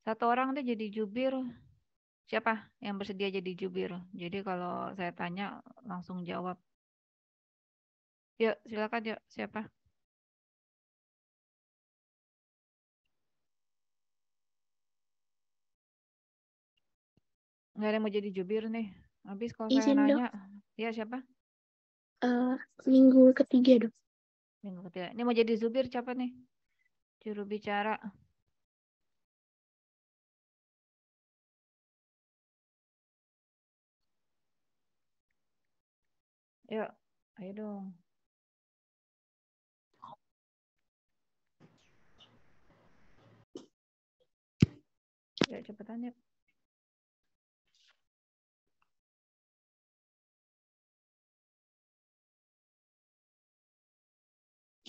Satu orang tuh jadi jubir. Siapa yang bersedia jadi jubir? Jadi kalau saya tanya langsung jawab. Yuk, silakan yuk. Siapa? Nggak ada yang mau jadi jubir nih. Habis kalau saya Izin dok, nanya, ya siapa? eh, minggu ketiga dok. Minggu ketiga. Ini mau jadi jubir siapa nih? Juru bicara. Yuk, ayo dong. Yuk, cepetan yuk.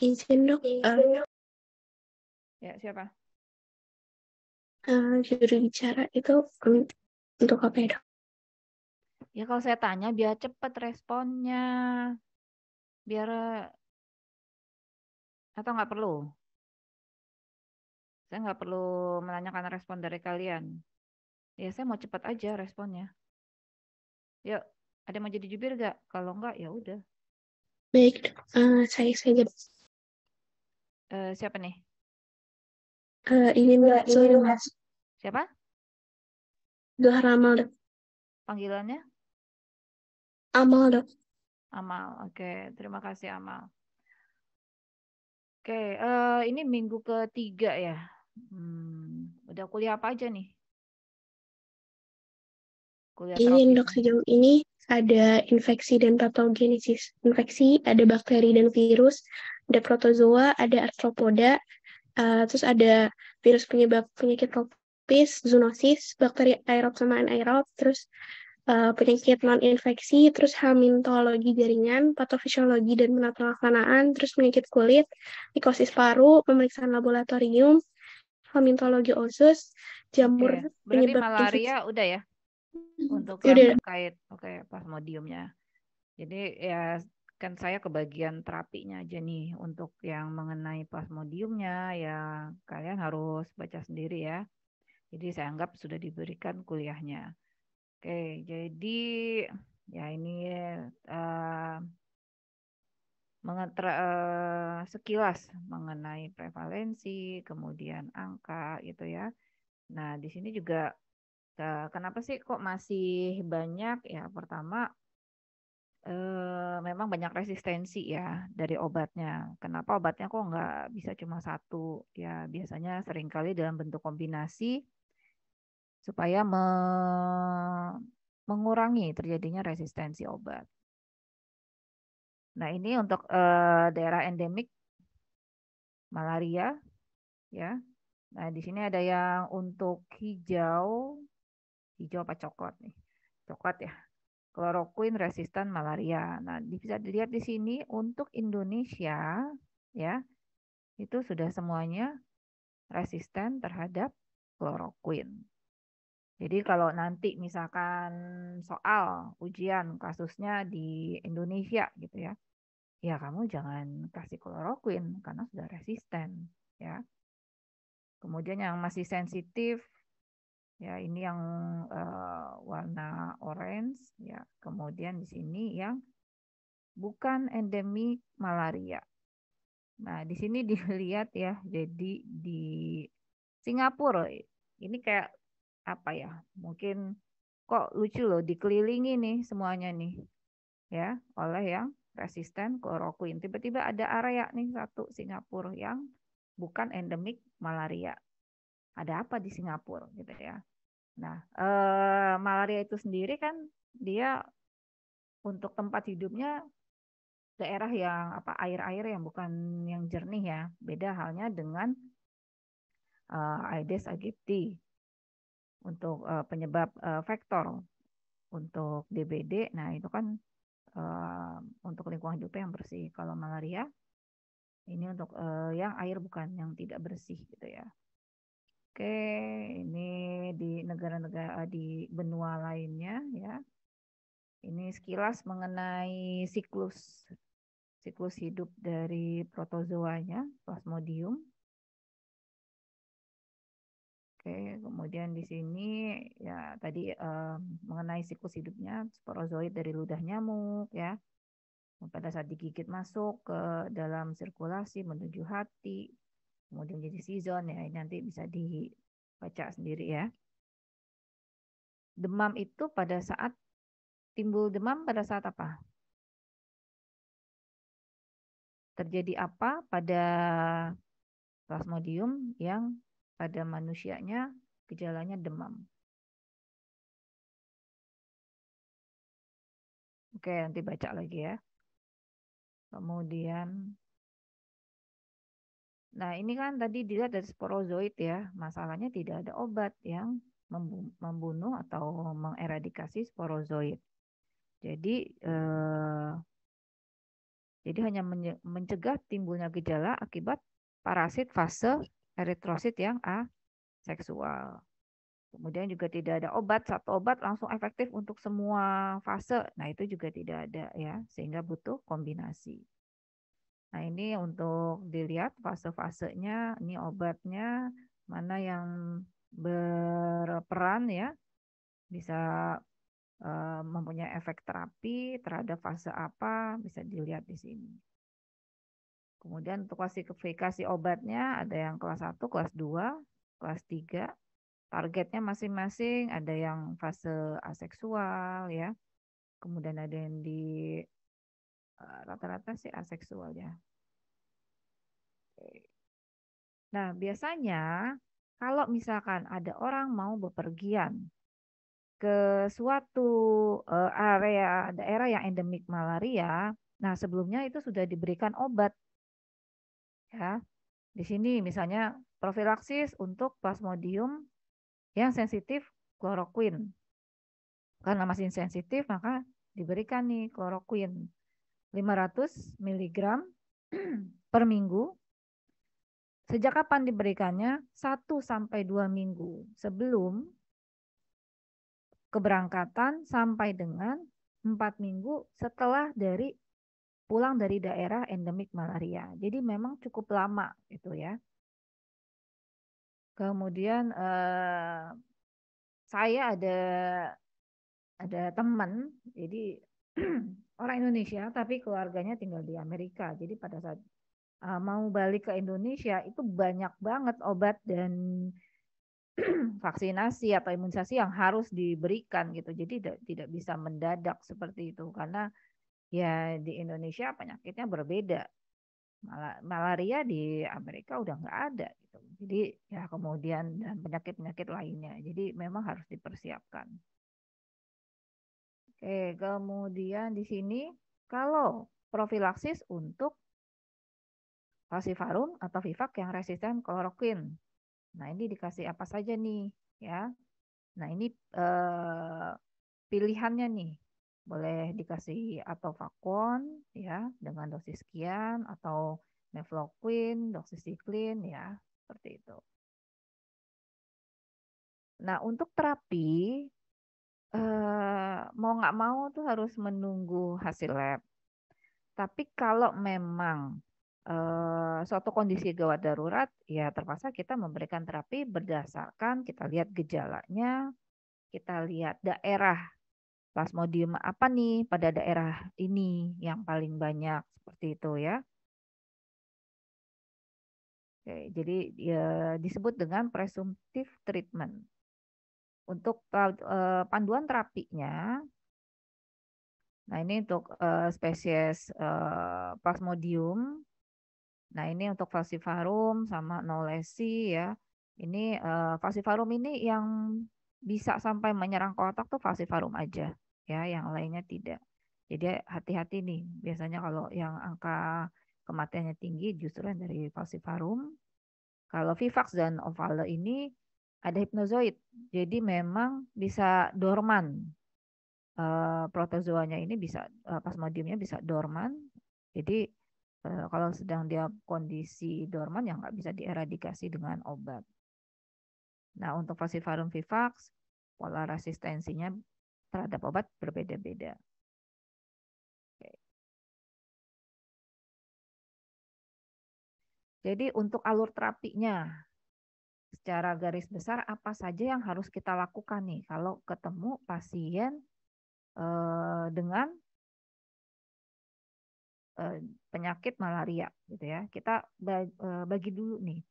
Izin dok, Ya, siapa? juru bicara itu untuk apa ya dok? Ya kalau saya tanya biar cepet responnya. Biar atau nggak perlu. Saya nggak perlu menanyakan respon dari kalian. Ya saya mau cepat aja responnya. Yuk, ada yang mau jadi jubir gak? Kalau nggak ya udah. Baik dok, saya saja dok. Siapa nih? Ini dok, sorry mas. Siapa? Gelar amal dok. Panggilannya? Amal dok. Amal. Oke, terima kasih Amal. Oke, ini minggu ketiga ya. Udah kuliah apa aja nih? Kuliah Izin tropis dok, nih. sejauh ini ada infeksi dan patogenesis. Infeksi, ada bakteri dan virus, ada protozoa, ada arthropoda, terus ada virus penyebab penyakit tropis, zoonosis, bakteri aerob sama anaerob, terus penyakit non-infeksi, terus helmintologi jaringan, patofisiologi dan penata laksanaan, terus penyakit kulit, mikosis paru, pemeriksaan laboratorium, helmintologi usus, Oke, jamur berarti penyebab malaria infeksi. udah ya untuk yang Udah, terkait. Oke, plasmodiumnya. Jadi ya kan saya kebagian terapinya aja nih untuk yang mengenai plasmodiumnya ya kalian harus baca sendiri ya. Jadi saya anggap sudah diberikan kuliahnya. Oke, jadi ya ini eh, sekilas mengenai prevalensi, kemudian angka gitu ya. Nah, di sini juga kenapa sih kok masih banyak ya? Pertama memang banyak resistensi ya dari obatnya. Kenapa obatnya kok nggak bisa cuma satu? Ya biasanya seringkali dalam bentuk kombinasi supaya mengurangi terjadinya resistensi obat. Nah ini untuk daerah endemik malaria ya. Nah di sini ada yang untuk hijau, hijau apa coklat nih? Coklat ya. Kloroquine resistan malaria. Nah bisa dilihat di sini untuk Indonesia ya itu sudah semuanya resisten terhadap kloroquine. Jadi kalau nanti misalkan soal ujian kasusnya di Indonesia gitu ya, ya kamu jangan kasih kloroquine karena sudah resisten ya. Kemudian yang masih sensitif ya ini yang warna orange ya. Kemudian di sini yang bukan endemik malaria. Nah, di sini dilihat ya, jadi di Singapura ini kayak apa ya? Mungkin kok lucu loh dikelilingi nih semuanya nih ya oleh yang resisten kloroquine. Tiba-tiba ada area nih satu Singapura yang bukan endemik malaria. Ada apa di Singapura gitu ya. Nah, malaria itu sendiri kan dia untuk tempat hidupnya daerah yang apa air-air yang bukan yang jernih ya. Beda halnya dengan Aedes aegypti untuk penyebab vektor untuk DBD. Nah, itu kan eh, untuk lingkungan hidup yang bersih. Kalau malaria ini untuk yang air bukan yang tidak bersih gitu ya. Oke, ini di negara-negara di benua lainnya ya. Ini sekilas mengenai siklus hidup dari protozoanya, Plasmodium. Oke, kemudian di sini ya tadi mengenai siklus hidupnya sporozoid dari ludah nyamuk ya. Pada saat digigit masuk ke dalam sirkulasi menuju hati, kemudian jadi season ya, ini nanti bisa dibaca sendiri ya. Demam itu pada saat timbul demam pada saat apa? Terjadi apa pada plasmodium yang pada manusianya gejalanya demam? Oke, nanti baca lagi ya. Kemudian, nah ini kan tadi dilihat dari sporozoid ya. Masalahnya tidak ada obat yang membunuh atau mengeradikasi sporozoid. Jadi jadi hanya mencegah timbulnya gejala akibat parasit fase eritrosit yang aseksual. Kemudian juga tidak ada obat, satu obat langsung efektif untuk semua fase. Nah, itu juga tidak ada ya, sehingga butuh kombinasi. Nah, ini untuk dilihat fase-fasenya, ini obatnya mana yang berperan ya, bisa mempunyai efek terapi terhadap fase apa, bisa dilihat di sini. Kemudian untuk klasifikasi obatnya ada yang kelas 1, kelas 2, kelas 3. Targetnya masing-masing, ada yang fase aseksual ya. Kemudian ada yang di rata-rata sih aseksual ya. Nah, biasanya kalau misalkan ada orang mau bepergian ke suatu area daerah yang endemik malaria, nah sebelumnya itu sudah diberikan obat ya. Di sini misalnya profilaksis untuk plasmodium yang sensitif kloroquine. Karena masih sensitif maka diberikan nih kloroquine 500 mg per minggu. Sejak kapan diberikannya? 1 sampai 2 minggu sebelum keberangkatan sampai dengan 4 minggu setelah pulang dari daerah endemik malaria. Jadi memang cukup lama itu ya. Kemudian saya ada teman, jadi orang Indonesia tapi keluarganya tinggal di Amerika. Jadi pada saat mau balik ke Indonesia itu banyak banget obat dan vaksinasi atau imunisasi yang harus diberikan gitu. Jadi tidak bisa mendadak seperti itu karena ya di Indonesia penyakitnya berbeda. Malaria di Amerika udah nggak ada gitu. Jadi ya kemudian dan penyakit-penyakit lainnya. Jadi memang harus dipersiapkan. Oke, kemudian di sini kalau profilaksis untuk falciparum atau vivax yang resisten kloroquine. Nah, ini dikasih apa saja nih, ya. Nah, ini pilihannya nih. Boleh dikasih atofakon ya dengan dosis sekian atau mefloquine, doxycycline ya, seperti itu. Nah, untuk terapi mau nggak mau tuh harus menunggu hasil lab. Tapi kalau memang suatu kondisi gawat darurat, ya terpaksa kita memberikan terapi berdasarkan kita lihat gejalanya, kita lihat daerah plasmodium apa nih pada daerah ini yang paling banyak seperti itu ya. Oke, jadi ya, disebut dengan presumptive treatment. Untuk panduan terapinya, nah ini untuk spesies plasmodium. Nah, ini untuk falciparum sama knowlesi ya. Ini falciparum ini yang bisa sampai menyerang kotak tuh falciparum aja ya, yang lainnya tidak. Jadi hati-hati nih. Biasanya kalau yang angka kematiannya tinggi justru yang dari falciparum. Kalau Vivax dan Ovale ini ada hipnozoid. Jadi memang bisa dorman. Protozoanya ini bisa plasmodiumnya bisa dorman. Jadi kalau sedang dia kondisi dorman yang nggak bisa dieradikasi dengan obat. Nah, untuk falciparum vivax, pola resistensinya terhadap obat berbeda-beda. Jadi untuk alur terapinya, secara garis besar apa saja yang harus kita lakukan nih kalau ketemu pasien dengan penyakit malaria gitu ya. Kita bagi dulu nih.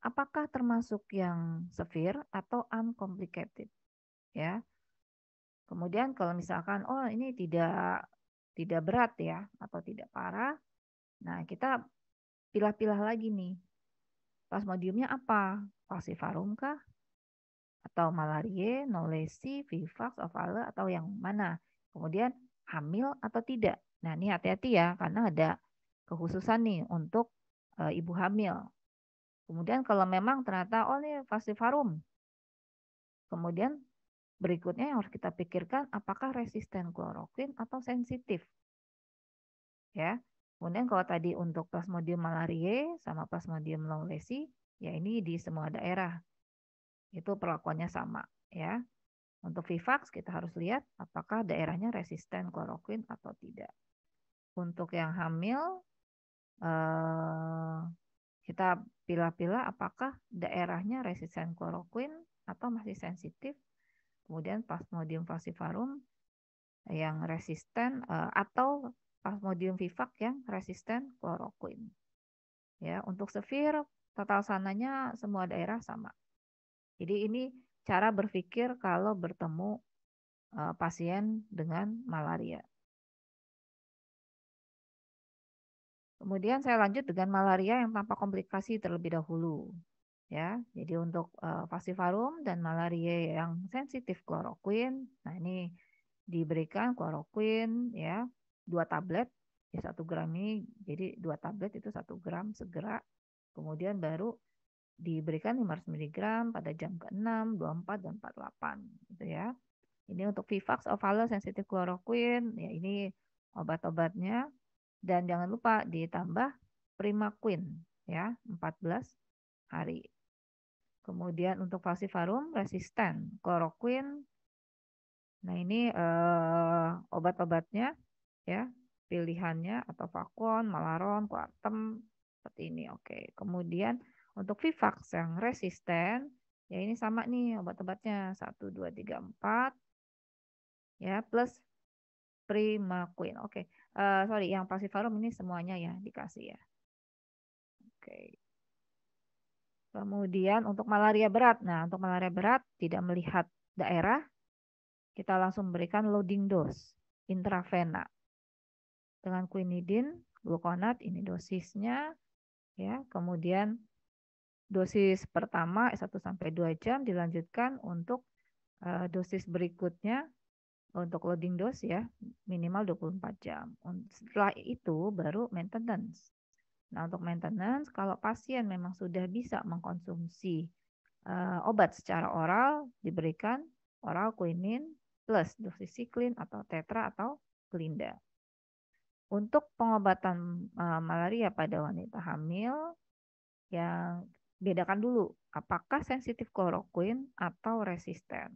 Apakah termasuk yang severe atau uncomplicated ya. Kemudian kalau misalkan oh ini tidak berat ya atau tidak parah. Nah, kita pilah-pilah lagi nih. Plasmodiumnya apa? Falciparum kah? Atau malariae, knowlesi, vivax, ovale atau yang mana? Kemudian hamil atau tidak? Nah, ini hati-hati ya karena ada kekhususan nih untuk ibu hamil. Kemudian kalau memang ternyata oh ini falciparum. Kemudian berikutnya yang harus kita pikirkan apakah resisten kloroquine atau sensitif. Ya. Kemudian kalau tadi untuk Plasmodium malariae sama Plasmodium knowlesi, ya ini di semua daerah. Itu perlakuannya sama, ya. Untuk Vivax kita harus lihat apakah daerahnya resisten kloroquine atau tidak. Untuk yang hamil kita pilih-pilih apakah daerahnya resisten kloroquine atau masih sensitif. Kemudian Plasmodium falciparum yang resisten atau Plasmodium vivax yang resisten kloroquine. Ya, untuk severe total sananya semua daerah sama. Jadi ini cara berpikir kalau bertemu pasien dengan malaria. Kemudian saya lanjut dengan malaria yang tanpa komplikasi terlebih dahulu. Ya, jadi untuk falciparum dan malaria yang sensitif kloroquine, nah ini diberikan kloroquine ya 2 tablet ya 1 gram ini, jadi 2 tablet itu 1 gram segera, kemudian baru diberikan 500 mg pada jam ke-6, 24 dan 48 gitu ya. Ini untuk Vivax ovale sensitif kloroquine ya ini obat-obatnya dan jangan lupa ditambah Primaquine ya 14 hari. Kemudian untuk falciparum resisten kloroquine. Nah, ini obat-obatnya ya, pilihannya atau Vakon, Malaron, Coartem seperti ini. Oke. Kemudian untuk Vivax yang resisten, ya ini sama nih obat-obatnya 1 2 3 4 ya plus Primaquine. Oke. Sorry, yang falciparum ini semuanya ya dikasih ya. Oke. Kemudian untuk malaria berat. Nah, untuk malaria berat tidak melihat daerah, kita langsung berikan loading dose intravena dengan quinidin, gluconat ini dosisnya ya. Kemudian dosis pertama 1 sampai 2 jam dilanjutkan untuk dosis berikutnya untuk loading dose ya minimal 24 jam. Setelah itu baru maintenance. Nah, untuk maintenance kalau pasien memang sudah bisa mengkonsumsi obat secara oral diberikan oral quinine plus doxycycline atau tetra atau glinda. Untuk pengobatan malaria pada wanita hamil yang bedakan dulu apakah sensitif kloroquine atau resisten.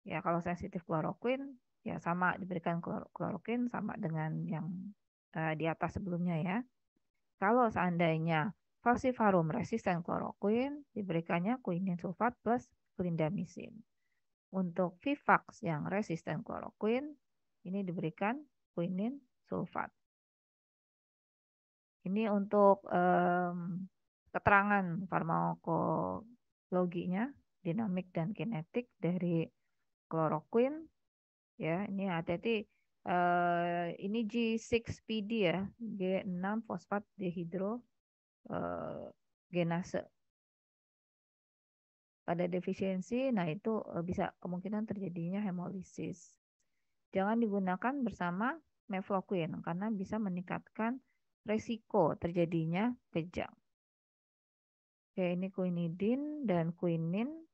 Ya kalau sensitif kloroquine ya sama diberikan kloroquine sama dengan yang di atas sebelumnya ya. Kalau seandainya falciparum resisten kloroquine diberikannya quinine sulfat plus clindamycin. Untuk Vivax yang resisten kloroquine ini diberikan quinine sulfat. Ini untuk keterangan farmakologinya, dinamik dan kinetik dari kloroquine. Ya, ini hati-hati. Ini G6PD ya, G6 fosfat dehidro genase. Pada defisiensi, nah itu bisa kemungkinan terjadinya hemolisis. Jangan digunakan bersama mefloquine karena bisa meningkatkan resiko terjadinya kejang. Oke, ini quinidin dan quinine.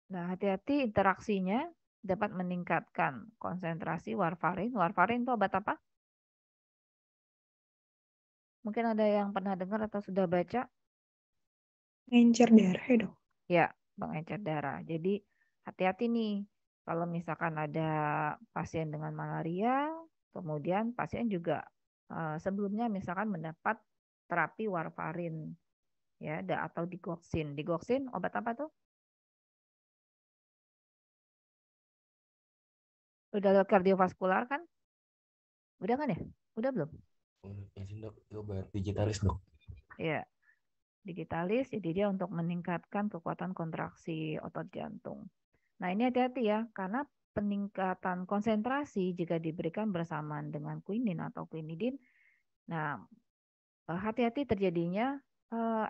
Nah, hati-hati interaksinya dapat meningkatkan konsentrasi warfarin. Warfarin itu obat apa? Mungkin ada yang pernah dengar atau sudah baca? Pengencer darah ya dok? Ya, pengencer darah. Jadi hati-hati nih. Kalau misalkan ada pasien dengan malaria, kemudian pasien juga sebelumnya misalkan mendapat terapi warfarin ya, atau digoxin. Digoxin obat apa tuh? Udah kardiovaskular kan? Udah kan ya? Udah belum? Dok, obat digitalis dok. Ya, digitalis. Jadi dia untuk meningkatkan kekuatan kontraksi otot jantung. Nah ini hati-hati ya, karena peningkatan konsentrasi jika diberikan bersamaan dengan quinin atau quinidin. Nah hati-hati terjadinya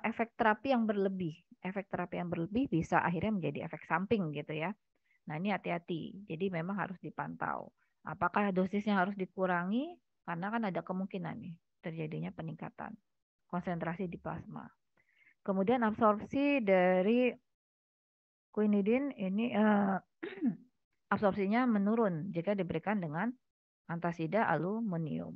efek terapi yang berlebih. Efek terapi yang berlebih bisa akhirnya menjadi efek samping gitu ya. Nah ini hati-hati. Jadi memang harus dipantau. Apakah dosisnya harus dikurangi? Karena kan ada kemungkinan nih terjadinya peningkatan konsentrasi di plasma. Kemudian absorpsi dari quinidin ini absorpsinya menurun jika diberikan dengan antasida aluminium.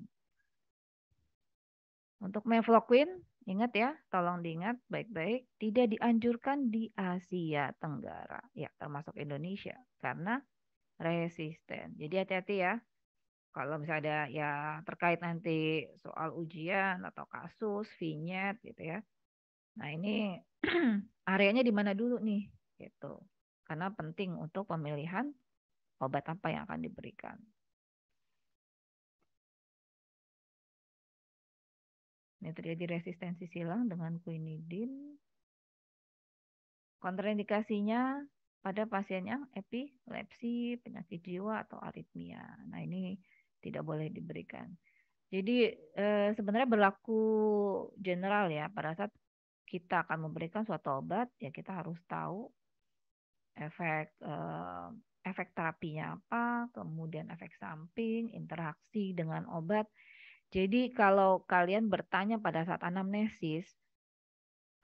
Untuk mefloquine, ingat ya, tolong diingat baik-baik, tidak dianjurkan di Asia Tenggara, ya termasuk Indonesia, karena resisten. Jadi hati-hati ya, kalau misalnya ada ya terkait nanti soal ujian atau kasus, vinyet gitu ya. Nah ini areanya di mana dulu nih, gitu. Karena penting untuk pemilihan obat apa yang akan diberikan. Ini terjadi resistensi silang dengan quinidin. Kontraindikasinya pada pasien yang epilepsi, penyakit jiwa, atau aritmia. Nah ini tidak boleh diberikan. Jadi sebenarnya berlaku general ya, pada saat kita akan memberikan suatu obat, ya kita harus tahu efek terapinya apa, kemudian efek samping, interaksi dengan obat. Jadi kalau kalian bertanya pada saat anamnesis,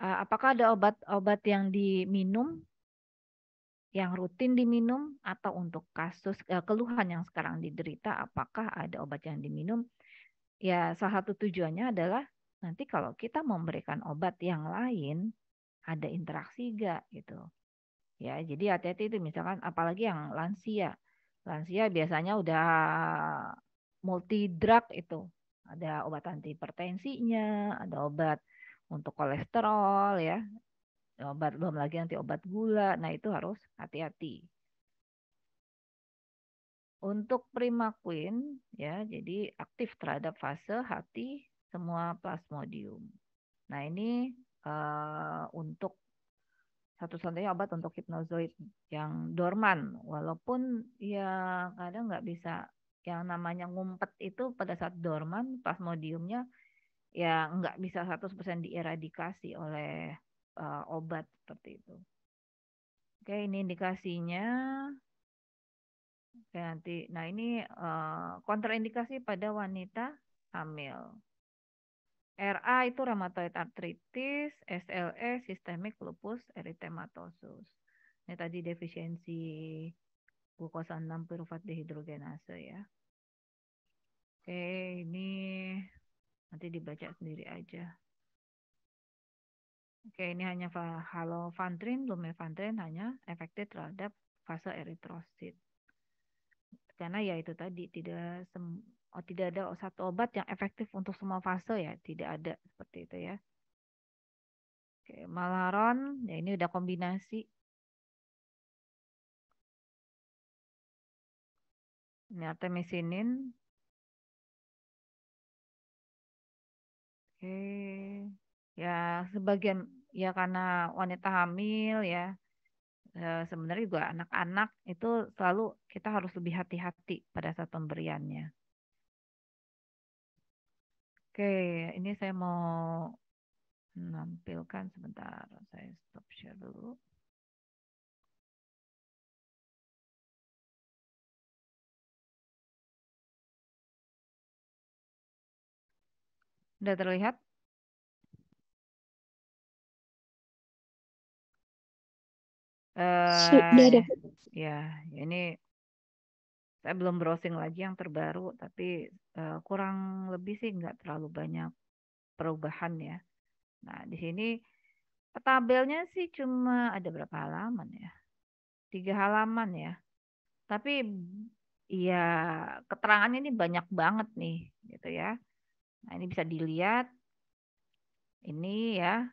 apakah ada obat-obat yang diminum, yang rutin diminum, atau untuk kasus keluhan yang sekarang diderita, apakah ada obat yang diminum? Ya, salah satu tujuannya adalah nanti kalau kita memberikan obat yang lain, ada interaksi enggak gitu. Ya, jadi hati-hati itu misalkan apalagi yang lansia. Lansia biasanya udah multi drug itu. Ada obat anti hipertensinya, ada obat untuk kolesterol ya. Obat belum lagi nanti obat gula. Nah, itu harus hati-hati. Untuk primaquine ya, jadi aktif terhadap fase hati semua plasmodium. Nah, ini untuk satu-satunya obat untuk hipnozoid yang dorman, walaupun ya kadang nggak bisa, yang namanya ngumpet itu pada saat dorman plasmodiumnya ya nggak bisa 100% dieradikasi oleh obat seperti itu. Oke, ini indikasinya. Oke, nanti, nah ini kontraindikasi pada wanita hamil. RA itu rheumatoid arthritis, SLE sistemik lupus erythematosus. Ini tadi defisiensi glukosa 6 pirufat dehidrogenase ya. Oke, ini nanti dibaca sendiri aja. Oke, ini hanya halofantrin, lumefantrine hanya efektif terhadap fase eritrosit. Karena ya itu tadi tidak ada satu obat yang efektif untuk semua fase ya, tidak ada seperti itu ya. Oke, Malaron, ya ini udah kombinasi. Ini artemisinin. Oke, ya sebagian ya karena wanita hamil ya, sebenarnya juga anak-anak itu selalu kita harus lebih hati-hati pada saat pemberiannya. Oke, ini saya mau menampilkan sebentar, saya stop share dulu. Sudah terlihat? Sudah ada. Ya, ini saya belum browsing lagi yang terbaru, tapi kurang lebih sih nggak terlalu banyak perubahan ya. Nah, di sini tabelnya sih cuma ada berapa halaman ya? 3 halaman ya. Tapi ya keterangannya ini banyak banget nih, gitu ya. Nah, ini bisa dilihat. Ini ya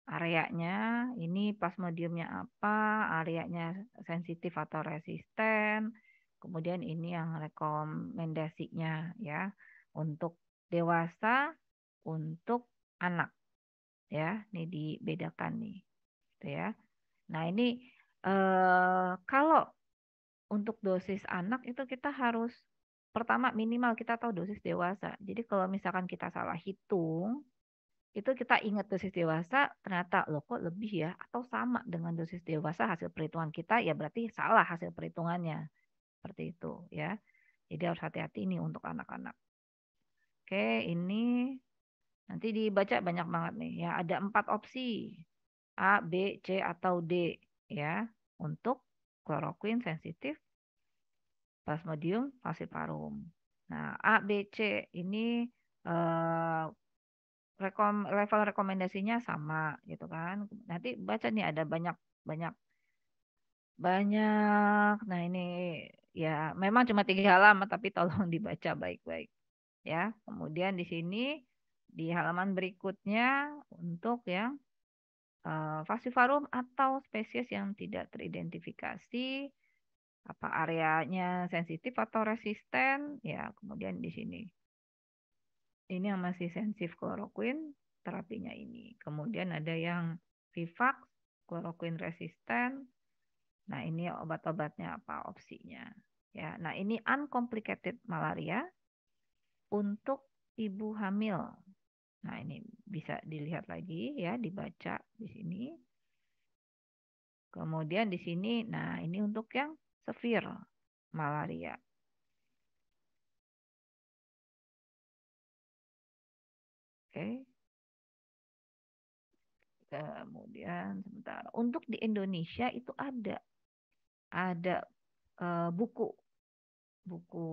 areanya, ini plasmodiumnya apa, areanya sensitif atau resisten. Kemudian ini yang rekomendasinya ya untuk dewasa, untuk anak ya. Ini dibedakan nih, gitu ya. Nah, ini kalau untuk dosis anak itu kita harus pertama minimal kita tahu dosis dewasa. Jadi kalau misalkan kita salah hitung, itu kita ingat dosis dewasa, ternyata loh kok lebih ya, atau sama dengan dosis dewasa hasil perhitungan kita, ya berarti salah hasil perhitungannya. Seperti itu ya. Jadi harus hati-hati ini untuk anak-anak. Oke, ini nanti dibaca banyak banget nih ya. Ada 4 opsi. A, B, C, atau D ya. Untuk kloroquine sensitif Plasmodium falciparum. Nah, A, B, C ini eh, level rekomendasinya sama gitu kan. Nanti baca nih ada banyak banyak banyak. Nah, ini ya memang cuma 3 halaman tapi tolong dibaca baik-baik ya. Kemudian di sini di halaman berikutnya untuk yang falciparum atau spesies yang tidak teridentifikasi apa areanya sensitif atau resisten ya kemudian di sini ini yang masih sensitif kloroquine terapinya ini kemudian ada yang Vivax kloroquine resisten nah ini obat-obatnya apa opsinya ya nah ini uncomplicated malaria untuk ibu hamil nah ini bisa dilihat lagi ya dibaca di sini kemudian di sini nah ini untuk yang severe malaria. Oke. Kemudian sebentar. Untuk di Indonesia itu ada buku buku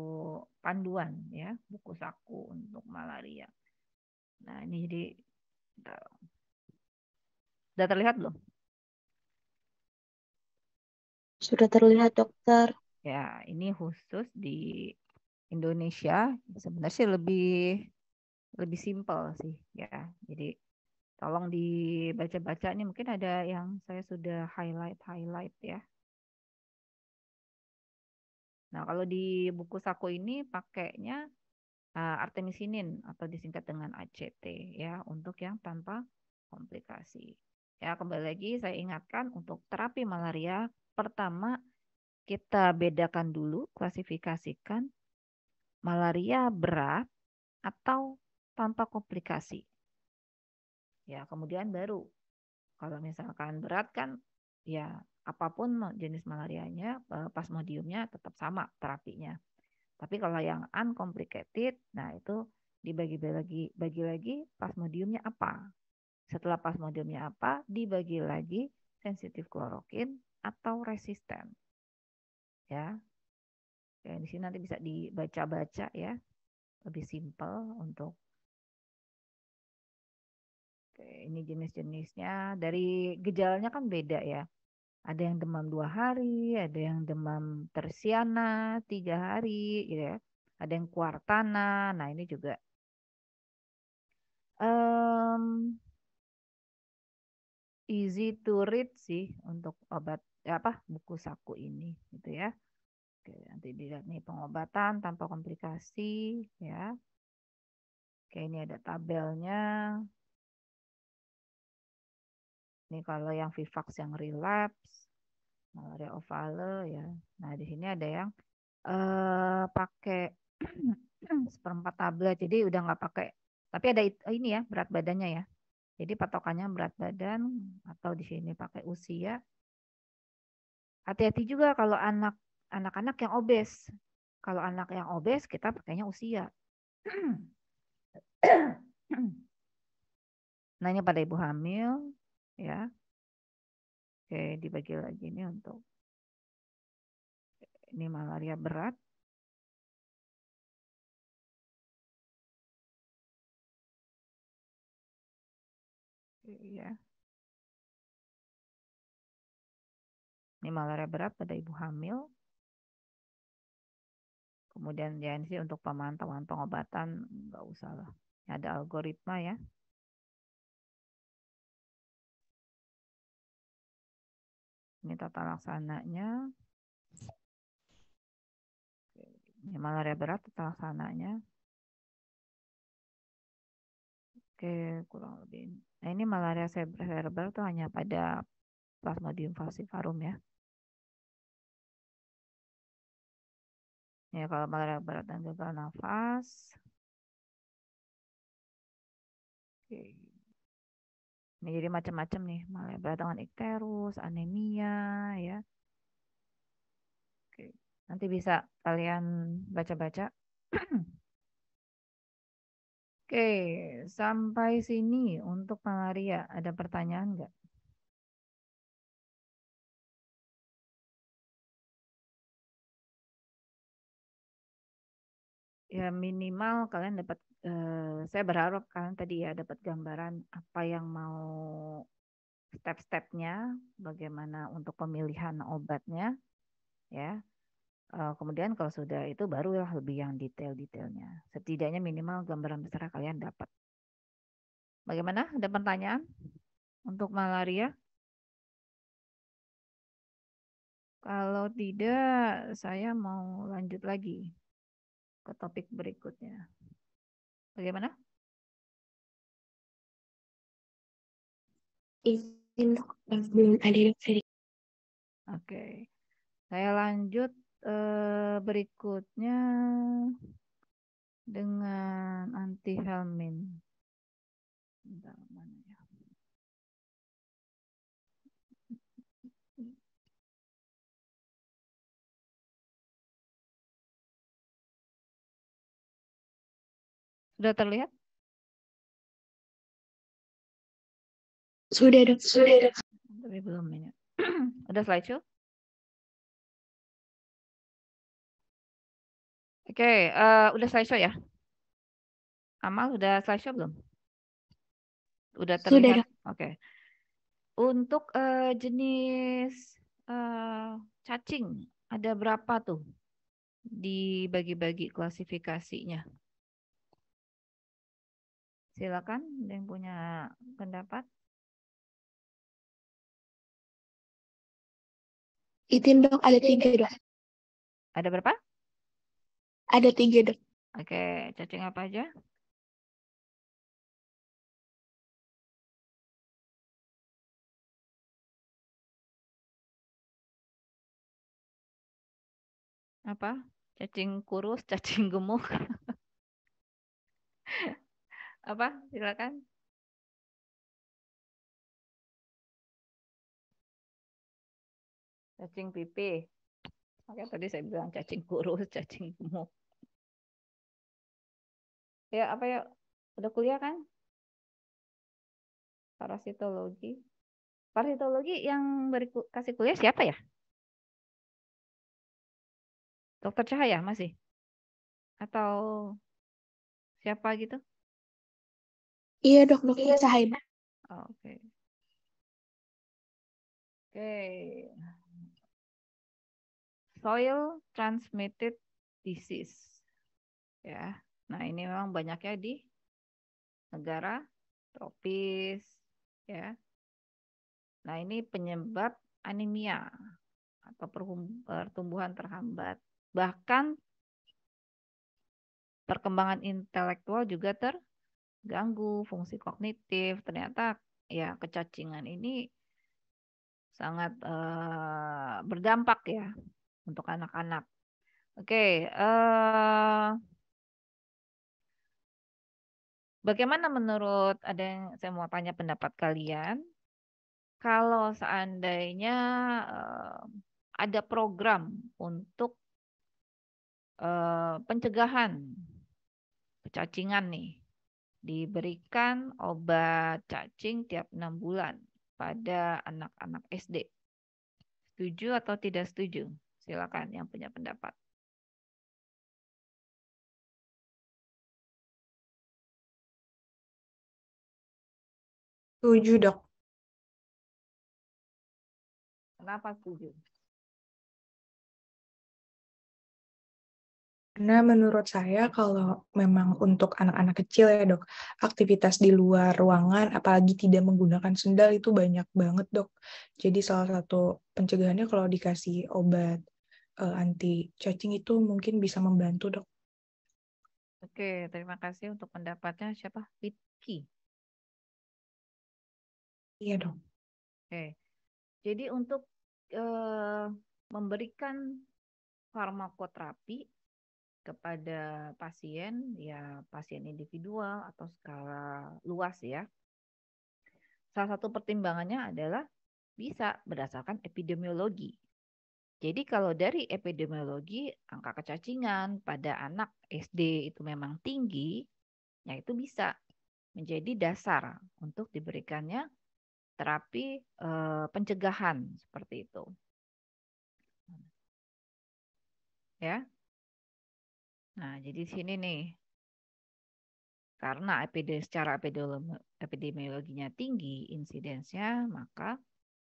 panduan ya, buku saku untuk malaria. Nah, ini jadi bentar. Sudah terlihat belum? Sudah terlihat, dokter. Ya, ini khusus di Indonesia. Sebenarnya sih lebih simpel sih ya. Jadi tolong dibaca-baca nih mungkin ada yang saya sudah highlight ya. Nah, kalau di buku saku ini pakainya artemisinin atau disingkat dengan ACT ya untuk yang tanpa komplikasi. Ya, kembali lagi saya ingatkan untuk terapi malaria pertama kita bedakan dulu klasifikasikan malaria berat atau tanpa komplikasi. Ya, kemudian baru kalau misalkan berat kan ya apapun jenis malarianya plasmodiumnya tetap sama terapinya. Tapi kalau yang uncomplicated, nah itu bagi lagi plasmodiumnya apa. Setelah plasmodiumnya apa, dibagi lagi sensitif klorokin atau resisten. Ya, ya di sini nanti bisa dibaca-baca ya, lebih simpel untuk oke, ini jenis-jenisnya. Dari gejalanya kan beda ya. Ada yang demam 2 hari, ada yang demam tersiana 3 hari, gitu ya. Ada yang kuartana. Nah ini juga um, easy to read sih untuk obat ya apa buku saku ini gitu ya. Oke, nanti dilihat nih pengobatan tanpa komplikasi ya. Oke, ini ada tabelnya. Ini kalau yang Vivax yang relapse, malaria ovale ya. Nah, di sini ada yang pakai seperempat tablet. Jadi udah nggak pakai. Tapi ada ini ya berat badannya ya. Jadi patokannya berat badan atau di sini pakai usia. Hati-hati juga kalau anak-anak yang obes. Kalau anak yang obes kita pakainya usia. Nanya pada ibu hamil ya. Oke, dibagi lagi ini untuk ini malaria berat. Ya. Ini malaria berat pada ibu hamil. Kemudian ya ini sih untuk pemantauan pengobatan nggak usah lah. Ada algoritma ya. Ini tata laksananya. Ini malaria berat tata laksananya. Oke, kurang lebih. Nah, ini malaria cerebral itu hanya pada Plasmodium falciparum ya. Ya, kalau malaria berat dan gagal nafas. Oke. Ini jadi macam-macam nih, malaria berat dengan ikterus, anemia ya. Oke. Nanti bisa kalian baca-baca. Oke, sampai sini untuk malaria. Ada pertanyaan nggak? Ya minimal kalian dapat, saya berharap kalian tadi ya dapat gambaran apa yang mau step-stepnya, bagaimana untuk pemilihan obatnya, ya. Kemudian kalau sudah itu barulah lebih yang detail-detailnya. Setidaknya minimal gambaran besar kalian dapat. Bagaimana? Ada pertanyaan untuk malaria? Kalau tidak, saya mau lanjut lagi ke topik berikutnya. Bagaimana? Izin dok, belum ada dokter. Oke, saya lanjut berikutnya dengan antihelmin. Bentar, mana ya? Sudah terlihat? Sudah dok, sudah dok. Tapi belum ini. Udah slideshow? Oke, udah slideshow ya? Amal udah slideshow belum? Udah Sudah terlihat? dok. Oke. Untuk jenis cacing ada berapa tuh? Dibagi-bagi klasifikasinya. Silakan, ada yang punya pendapat? Izin dok, ada 3 dok. Ada berapa? Ada 3 dok. Oke, cacing apa aja? Apa? Cacing kurus, cacing gemuk. Apa? Silakan. Cacing pipih. Oke, tadi saya bilang cacing kurus, cacing gemuk. Ya, apa ya? Udah kuliah kan? Parasitologi. Parasitologi yang kasih kuliah siapa ya? Dokter Cahaya masih? Atau siapa gitu? Iya dok, dokter Cahaya. Oke. Oke. Soil transmitted disease. Ya. Nah, ini memang banyaknya di negara tropis, ya. Nah, ini penyebab anemia atau pertumbuhan terhambat. Bahkan perkembangan intelektual juga terganggu, fungsi kognitif. Ternyata ya kecacingan ini sangat berdampak ya untuk anak-anak. Oke, bagaimana menurut, ada yang saya mau tanya pendapat kalian, kalau seandainya ada program untuk pencegahan kecacingan nih, diberikan obat cacing tiap 6 bulan pada anak-anak SD. Setuju atau tidak setuju? Silakan yang punya pendapat. Setuju dok. Kenapa setuju? Karena menurut saya kalau memang untuk anak-anak kecil ya dok, aktivitas di luar ruangan, apalagi tidak menggunakan sendal itu banyak banget dok. Jadi salah satu pencegahannya kalau dikasih obat anti cacing itu mungkin bisa membantu dok. Oke, terima kasih untuk pendapatnya. Siapa? Vicky. Iya dok. Oke, jadi untuk memberikan farmakoterapi kepada pasien, ya pasien individual atau skala luas ya. Salah satu pertimbangannya adalah bisa berdasarkan epidemiologi. Jadi kalau dari epidemiologi, angka kecacingan pada anak SD itu memang tinggi, ya itu bisa menjadi dasar untuk diberikannya terapi pencegahan seperti itu. Ya. Nah, jadi di sini nih, karena secara epidemiologinya tinggi insidensnya, maka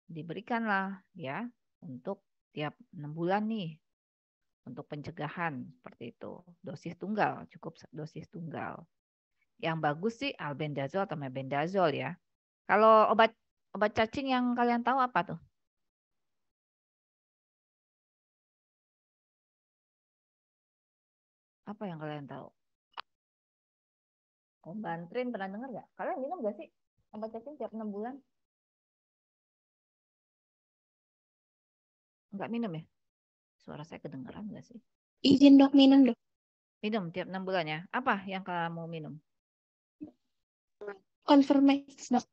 diberikanlah ya untuk tiap 6 bulan nih untuk pencegahan seperti itu. Dosis tunggal, cukup dosis tunggal. Yang bagus sih albendazol atau mebendazol ya. Kalau obat cacing yang kalian tahu apa tuh? Apa yang kalian tahu? Kombantrin pernah dengar nggak? Kalian minum nggak sih obat cacing tiap 6 bulan? Nggak minum ya? Suara saya kedengeran nggak sih? Izin dok, minum dok. Minum tiap 6 bulan ya? Apa yang kamu minum? Convermax dok.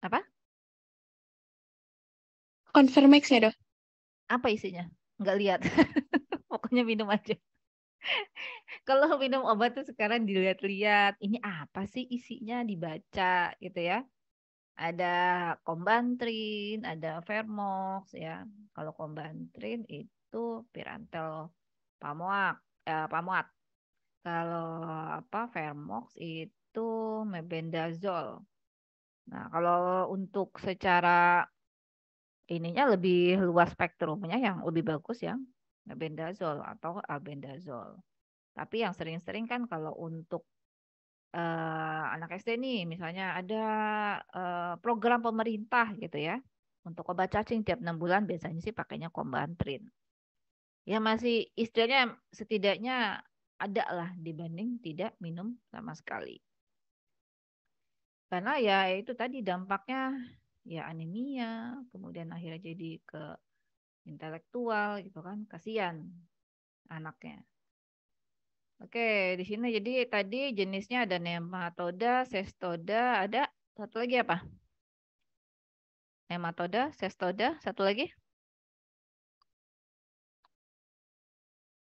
Apa? Convermax ya dok. Apa isinya? Nggak lihat. Pokoknya minum aja. Kalau minum obat tuh sekarang dilihat-lihat. Ini apa sih isinya? Dibaca gitu ya. Ada Kombantrin, ada Vermox ya. Kalau Kombantrin itu Pirantel Pamuat. Kalau apa Vermox itu mebendazol. Nah, kalau untuk secara ininya lebih luas spektrumnya yang lebih bagus yang mebendazol atau albendazol. Tapi yang sering-sering kan kalau untuk anak SD nih, misalnya ada program pemerintah gitu ya, untuk obat cacing tiap 6 bulan biasanya sih pakainya Kombantrin. Ya masih istilahnya setidaknya ada lah dibanding tidak minum sama sekali. Karena ya itu tadi dampaknya ya anemia, kemudian akhirnya jadi ke intelektual gitu kan, kasihan anaknya. Oke, di sini jadi tadi jenisnya ada nematoda, cestoda, ada satu lagi apa? Nematoda, cestoda, satu lagi.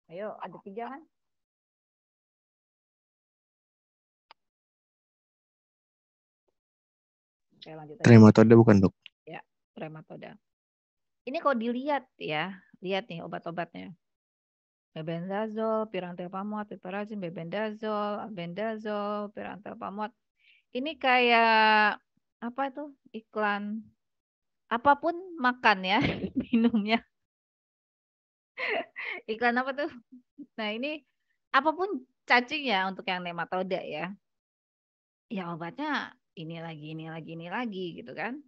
Ayo, ada 3 kan? Oke, lanjut aja. Trematoda bukan dok? Ya, nematoda. Ini kalau dilihat ya, lihat nih obat-obatnya. Mebendazol, pirantelpamol, piperazine, mebendazol, albendazol, pirantelpamol. Ini kayak apa itu iklan apapun makan ya minumnya. Iklan apa tuh? Nah ini apapun cacing ya untuk yang nematoda ya. Ya obatnya ini lagi gitu kan.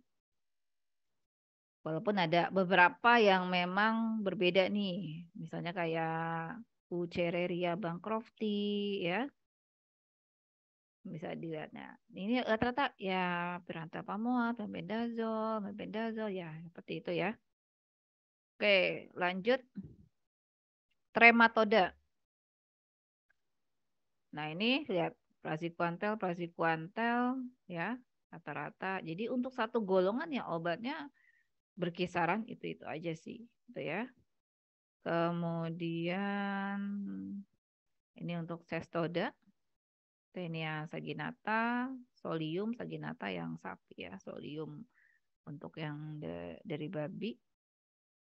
Walaupun ada beberapa yang memang berbeda nih. Misalnya kayak Wuchereria bancrofti ya. Bisa dilihatnya. Ini rata-rata ya pirantelpamoat, mebendazol ya seperti itu ya. Oke, lanjut trematoda. Nah, ini lihat praziquantel ya rata-rata. Jadi untuk satu golongan ya obatnya berkisaran itu aja sih, gitu ya. Kemudian ini untuk cestoda, Taenia saginata, solium saginata yang sapi ya, solium untuk yang dari babi.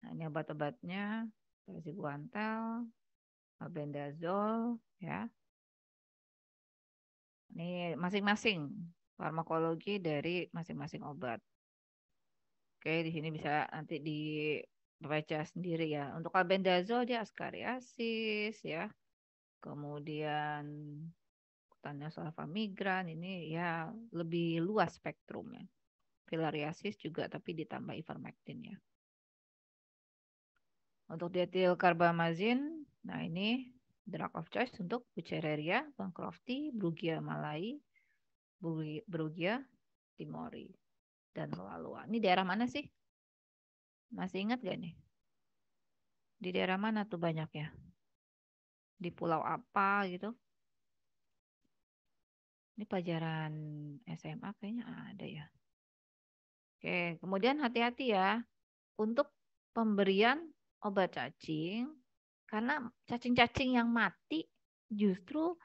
Nah, ini obat-obatnya praziquantel, albendazol ya. Ini masing-masing farmakologi dari masing-masing obat. Oke, di sini bisa nanti dibaca sendiri ya. Untuk albendazol dia askariasis ya. kemudian cutaneous alfa migran, ini ya lebih luas spektrumnya. Filariasis juga, tapi ditambah ivermectin ya. Untuk dietilkarbamazin, nah ini drug of choice untuk Buchereria, Bancrofti, Brugia malai, Brugia timori, dan Loa-Loa. Ini daerah mana sih? Masih ingat gak nih? Di daerah mana tuh banyaknya? Di pulau apa gitu? Ini pelajaran SMA kayaknya ada ya. Oke, kemudian hati-hati ya untuk pemberian obat cacing, karena cacing-cacing yang mati justru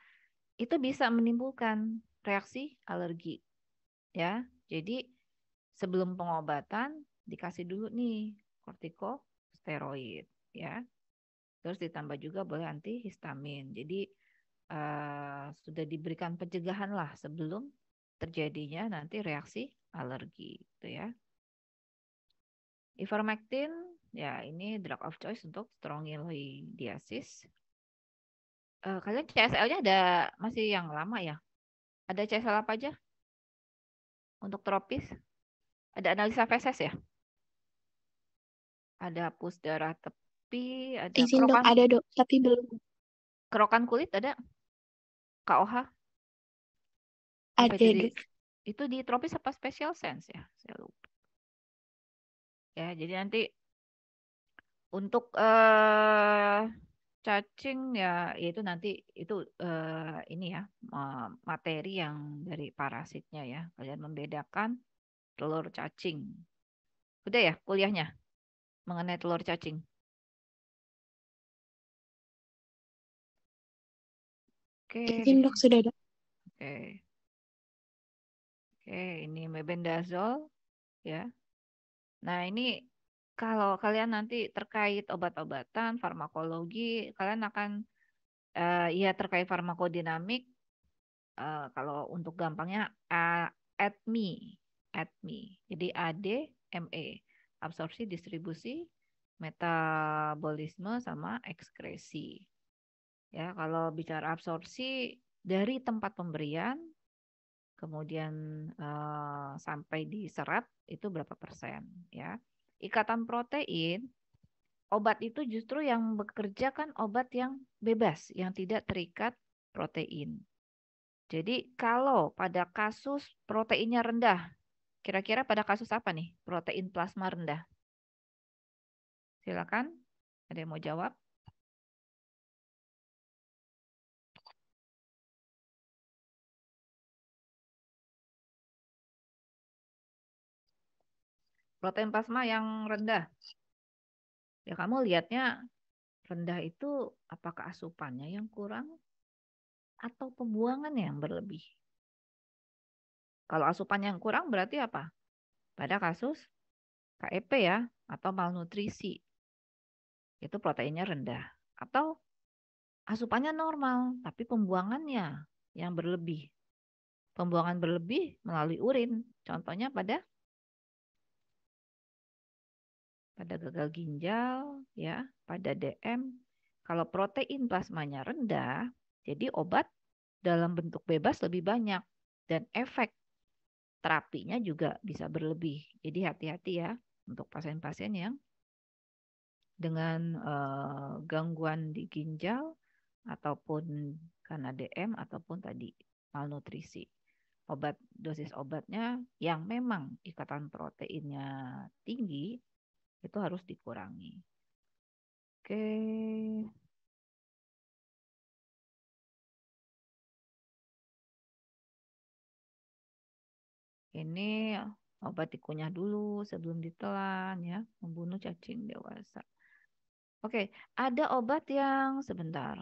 itu bisa menimbulkan reaksi alergi ya. Jadi sebelum pengobatan dikasih dulu nih kortikosteroid ya. Terus ditambah juga boleh antihistamin. Jadi sudah diberikan pencegahan lah sebelum terjadinya nanti reaksi alergi gitu ya. Ivermectin ya ini drug of choice untuk strongyloidiasis. Kalian CSL-nya ada masih yang lama ya? Ada CSL apa aja? Untuk tropis? Ada analisa feses ya? Ada pus darah tepi, ada Izin dok, ada dok, tapi belum. kerokan kulit ada? KOH? Ada dok. Itu di tropis apa special sense ya? Saya lupa. Ya, jadi nanti untuk cacing ya itu nanti itu ini ya materi yang dari parasitnya ya. Kalian membedakan telur cacing. Udah ya kuliahnya mengenai telur cacing. Oke, Izin dok, sudah dok. Oke. Oke, ini mebendazole ya. Nah, ini kalau kalian nanti terkait obat-obatan, farmakologi, kalian akan ya terkait farmakodinamik. Kalau untuk gampangnya ADME. Jadi ADME, absorpsi, distribusi, metabolisme sama ekskresi. Ya, kalau bicara absorpsi dari tempat pemberian kemudian sampai diserap itu berapa persen ya. Ikatan protein, obat itu justru yang bekerja kan obat yang bebas, yang tidak terikat protein. Jadi kalau pada kasus proteinnya rendah, kira-kira pada kasus apa nih? Protein plasma rendah. Silakan, ada yang mau jawab? Protein plasma yang rendah. Ya kamu lihatnya rendah itu apakah asupannya yang kurang atau pembuangan yang berlebih? Kalau asupan yang kurang berarti apa? Pada kasus KEP ya, atau malnutrisi. Itu proteinnya rendah. Atau asupannya normal, tapi pembuangannya yang berlebih. Pembuangan berlebih melalui urin. Contohnya pada gagal ginjal, ya, pada DM. Kalau protein plasmanya rendah, jadi obat dalam bentuk bebas lebih banyak. Dan efek terapinya juga bisa berlebih. Jadi hati-hati ya untuk pasien-pasien yang dengan gangguan di ginjal ataupun karena DM ataupun tadi malnutrisi. Dosis obatnya yang memang ikatan proteinnya tinggi itu harus dikurangi. Oke. Ini obat dikunyah dulu sebelum ditelan ya, membunuh cacing dewasa. Oke, ada obat yang sebentar.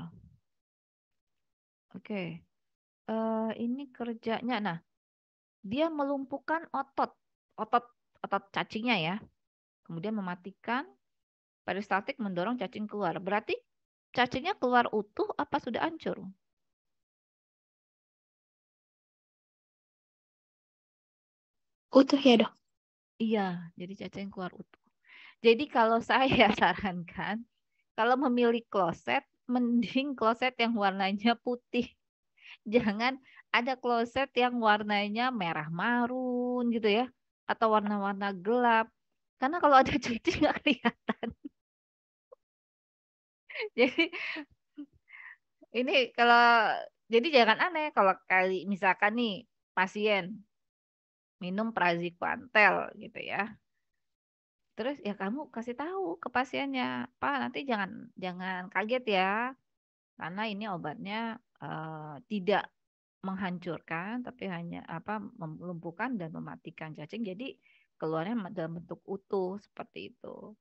Oke, ini kerjanya, nah, dia melumpuhkan otot cacingnya ya, kemudian mematikan peristaltik, mendorong cacing keluar. Berarti cacingnya keluar utuh apa sudah hancur? Utuh ya dok? Iya, jadi cacing keluar utuh. Jadi kalau saya sarankan, kalau memilih kloset, mending kloset yang warnanya putih. Jangan ada kloset yang warnanya merah marun gitu ya, atau warna-warna gelap. Karena kalau ada cuci nggak kelihatan. Jadi ini kalau jadi jangan aneh kalau kali misalkan nih pasien minum praziquantel gitu ya. Terus ya kamu kasih tahu ke pasiennya, Pak, nanti jangan jangan kaget ya, karena ini obatnya tidak menghancurkan, tapi hanya apa melumpuhkan dan mematikan cacing. Jadi keluarnya dalam bentuk utuh seperti itu,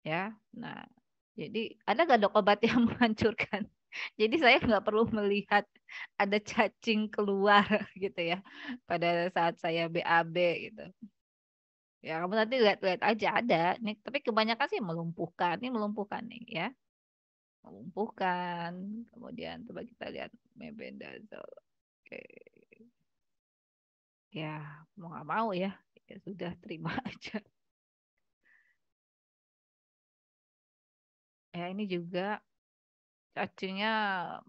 ya. Nah, jadi ada nggak dok obat yang menghancurkan? Jadi saya nggak perlu melihat ada cacing keluar gitu ya pada saat saya BAB gitu. Ya, kamu nanti lihat-lihat aja ada. Nih, tapi kebanyakan sih melumpuhkan. Ini melumpuhkan nih ya. Melumpuhkan. Kemudian coba kita lihat mebendazole. Oke. Ya, mau nggak mau ya. Ya sudah terima aja. Ya, ini juga cacingnya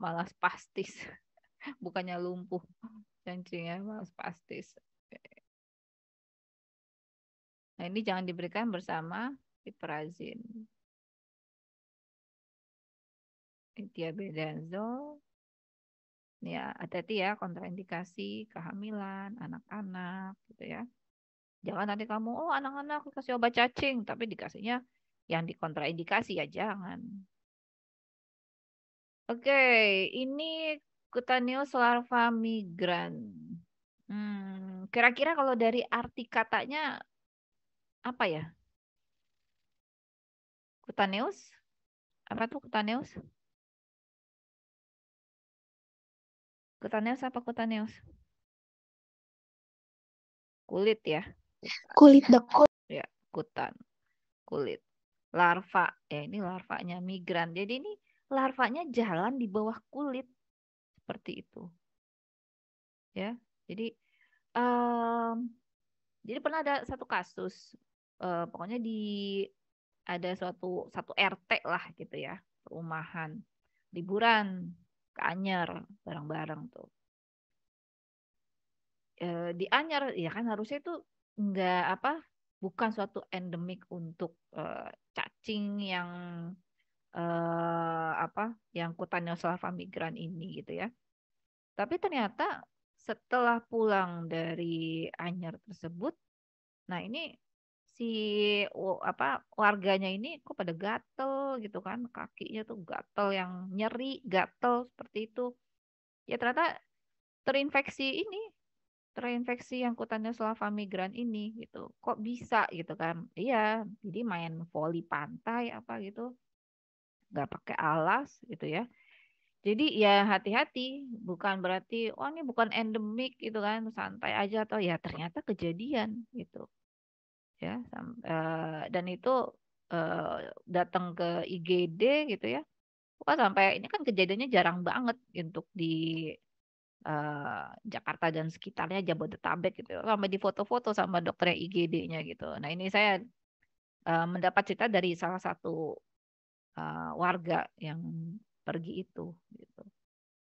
malah spastis. Bukannya lumpuh. Cacingnya malah spastis. Nah, ini jangan diberikan bersama piperazin. Tiabendazole. Ya, hati-hati ya kontraindikasi kehamilan, anak-anak gitu ya. Jangan nanti kamu, oh anak-anak kasih obat cacing, tapi dikasihnya yang dikontraindikasi ya jangan. Oke, ini cutaneous larva migran. Kira-kira kalau dari arti katanya apa ya? Cutaneous? Apa tuh cutaneous? Cutaneous apa cutaneous? Kulit ya. Kulit dok. Ya, kutan, kulit. Larva, ya ini larvanya migran. Jadi ini larvanya jalan di bawah kulit seperti itu. Ya, jadi em, jadi pernah ada satu kasus, pokoknya di ada satu RT lah gitu ya, perumahan, liburan ke Anyer bareng-bareng tuh. Di Anyer ya kan harusnya itu nggak apa, bukan suatu endemik untuk cacing yang apa, yang Cutaneous larva migran ini gitu ya. Tapi ternyata setelah pulang dari Anyer tersebut, nah ini si apa warganya ini kok pada gatel gitu kan, kakinya tuh gatel yang nyeri, gatel seperti itu. Ya ternyata terinfeksi ini, terinfeksi yang Cutaneous larva migran ini gitu. Kok bisa gitu kan? Iya, jadi main voli pantai apa gitu, nggak pakai alas gitu ya. Jadi ya hati-hati, bukan berarti oh ini bukan endemik gitu kan, santai aja atau ya ternyata kejadian gitu ya. Dan itu datang ke IGD gitu ya. Wah sampai ini kan kejadiannya jarang banget untuk di Jakarta dan sekitarnya Jabodetabek gitu. Sampai di foto-foto sama dokter IGD-nya gitu. Nah ini saya mendapat cerita dari salah satu warga yang pergi itu gitu.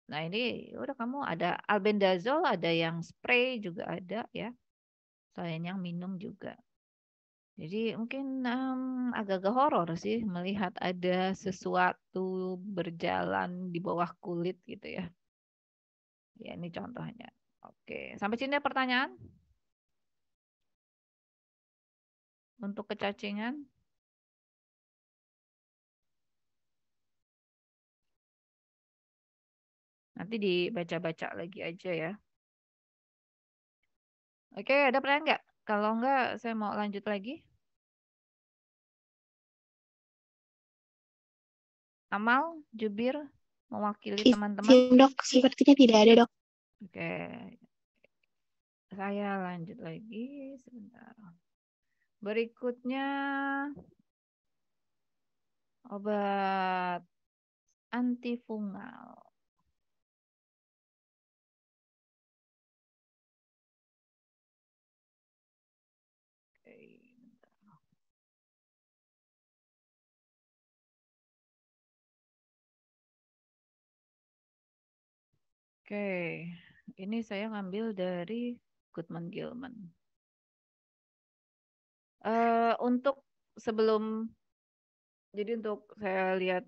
Nah ini udah kamu ada albendazole, ada yang spray juga ada ya, selain yang minum juga. Jadi mungkin agak-agak horor sih melihat ada sesuatu berjalan di bawah kulit gitu ya. Ya ini contohnya. Oke, sampai sini ada pertanyaan untuk kecacingan. Nanti dibaca-baca lagi aja ya. Oke, ada pertanyaan nggak? Kalau nggak, saya mau lanjut lagi. Amal, Jubir, mewakili teman-teman. Izin dok, sepertinya tidak ada dok. Oke, saya lanjut lagi sebentar. Berikutnya obat antifungal. Oke. Oke, ini saya ngambil dari Goodman Gilman. Untuk sebelum, jadi untuk saya lihat,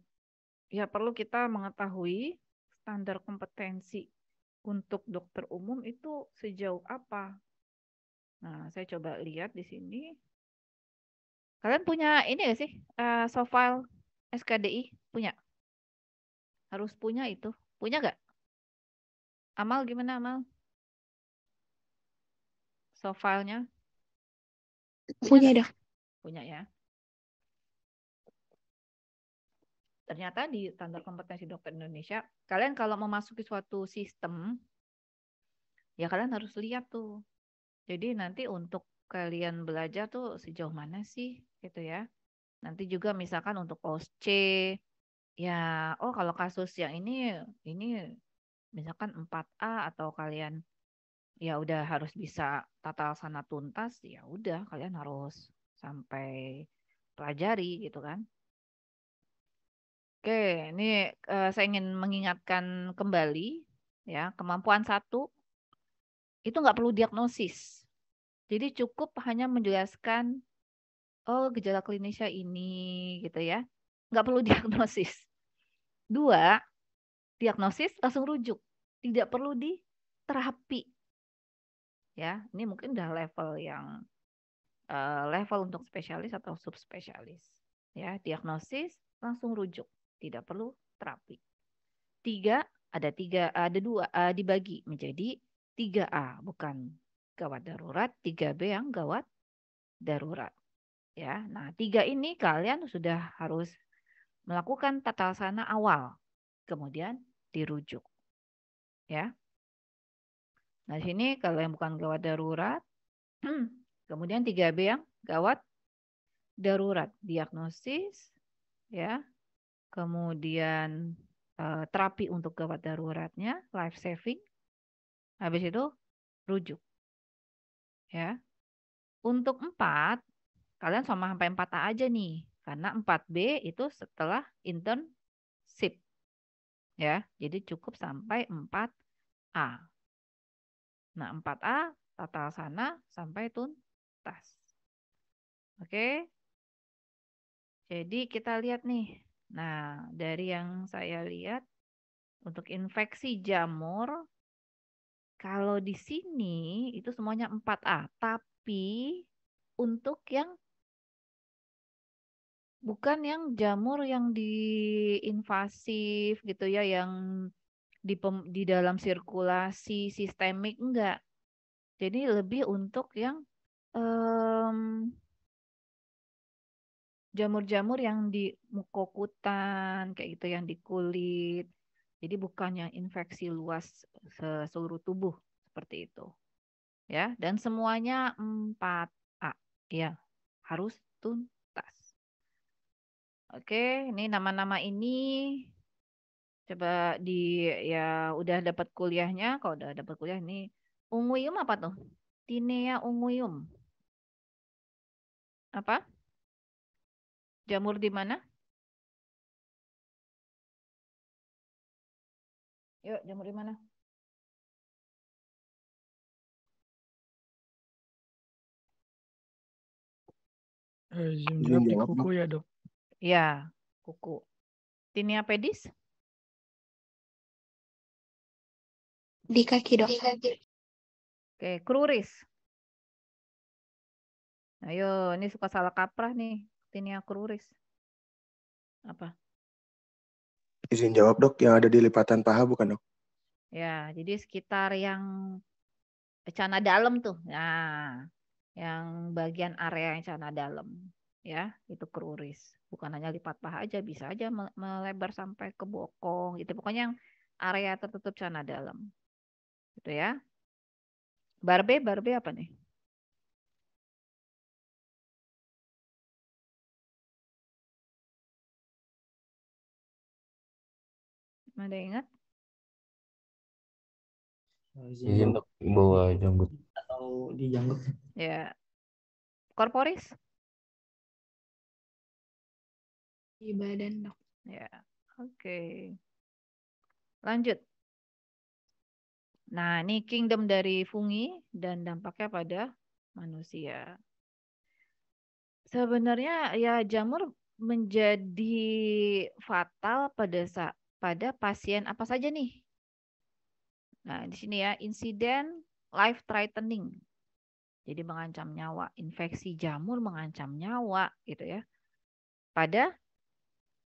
ya perlu kita mengetahui standar kompetensi untuk dokter umum itu sejauh apa. Nah, saya coba lihat di sini. Kalian punya ini nggak sih? Soft-file SKDI? Punya? Harus punya itu. Punya nggak? Amal gimana Amal? Soft-filenya? Punya nggak? dok. Punya ya. Ternyata di standar kompetensi dokter Indonesia, kalian kalau memasuki suatu sistem, ya kalian harus lihat tuh. Jadi nanti untuk kalian belajar tuh sejauh mana sih gitu ya. Nanti juga misalkan untuk OSC, ya oh kalau kasus yang ini misalkan 4A atau kalian ya udah harus bisa tata laksana tuntas, ya udah kalian harus sampai pelajari gitu kan. Oke, ini saya ingin mengingatkan kembali ya, kemampuan 1 itu nggak perlu diagnosis. Jadi cukup hanya menjelaskan, oh gejala klinisnya ini gitu ya, nggak perlu diagnosis. 2, diagnosis langsung rujuk, tidak perlu di terapi. Ya, ini mungkin udah level yang level untuk spesialis atau subspesialis. Ya, diagnosis langsung rujuk, tidak perlu terapi. 3, ada 2 dibagi menjadi 3A, bukan gawat darurat, 3B yang gawat darurat. Ya, nah 3 ini kalian sudah harus melakukan tata laksana awal, kemudian dirujuk. Ya, nah sini kalau yang bukan gawat darurat, kemudian 3B yang gawat darurat, diagnosis, ya, kemudian terapi untuk gawat daruratnya, life saving, habis itu rujuk. Ya, untuk 4, kalian sama sampai 4A aja nih, karena 4B itu setelah internship. Ya, jadi cukup sampai 4A. Nah, 4A tata laksana sampai tuntas. Oke. Jadi kita lihat nih. Nah, dari yang saya lihat untuk infeksi jamur, kalau di sini itu semuanya 4A, tapi untuk yang bukan yang jamur yang diinvasif gitu ya, yang di dalam sirkulasi sistemik enggak. Jadi lebih untuk yang jamur-jamur yang di mukokutan kayak gitu, yang di kulit. Jadi bukan yang infeksi luas seluruh tubuh seperti itu. Ya, dan semuanya 4A. Ya, harus tuntas. Oke, ini nama-nama ini coba ya udah dapat kuliahnya. Kalau udah dapat kuliah ini unguium apa tuh? Tinea unguium. Apa? Jamur di mana? Yuk, jamur di mana? Jawab di kuku ya dok. Ya, kuku. Tinea pedis? Di kaki dok. Oke, kruris. Ayo, ini suka salah kaprah nih. Tinea kruris. Apa? Izin jawab dok, yang ada di lipatan paha bukan dok? Ya, jadi sekitar yang cana dalam tuh. Nah, yang bagian area yang cana dalam. Ya, itu kruris. Bukan hanya lipat paha aja, bisa aja melebar sampai ke bokong gitu. Pokoknya yang area tertutup cana dalam. Gitu ya. Barbe apa nih? Ada yang ingat? Izin dok, bawa janggut. Atau di janggut. Ya. Korporis? Di badan dok. Ya. Oke. Lanjut. Nah, ini kingdom dari fungi dan dampaknya pada manusia. Sebenarnya ya jamur menjadi fatal pada pasien apa saja nih? Nah, di sini ya, insiden life threatening. Jadi mengancam nyawa, infeksi jamur mengancam nyawa gitu ya. Pada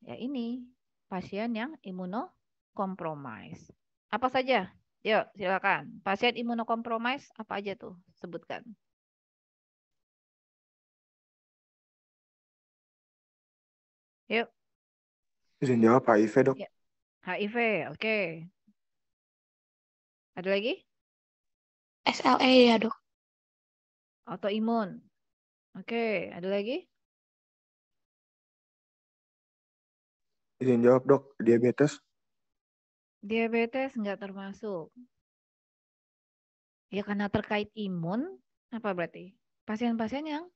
ya ini pasien yang imunokompromis. Apa saja? Yuk, silakan. Pasien imunokompromis apa aja tuh? Sebutkan. Yuk. Izin jawab HIV, dok. Ya. HIV, oke. Ada lagi? SLE ya, Dok. Autoimun. Oke, ada lagi? Izin jawab, dok. Diabetes. Diabetes nggak termasuk. Ya karena terkait imun, apa berarti? Pasien-pasien yang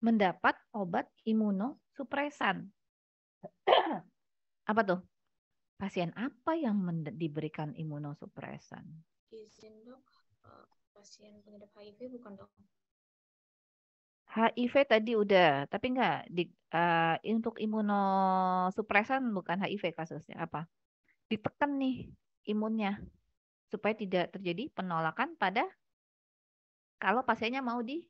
mendapat obat imunosupresan. Apa tuh? Pasien apa yang diberikan imunosupresan? Izin, Dok. Pasien pengidap HIV bukan, Dok? HIV tadi udah, tapi enggak untuk imunosupresan bukan HIV kasusnya apa? Ditekan nih imunnya supaya tidak terjadi penolakan pada kalau pasiennya mau di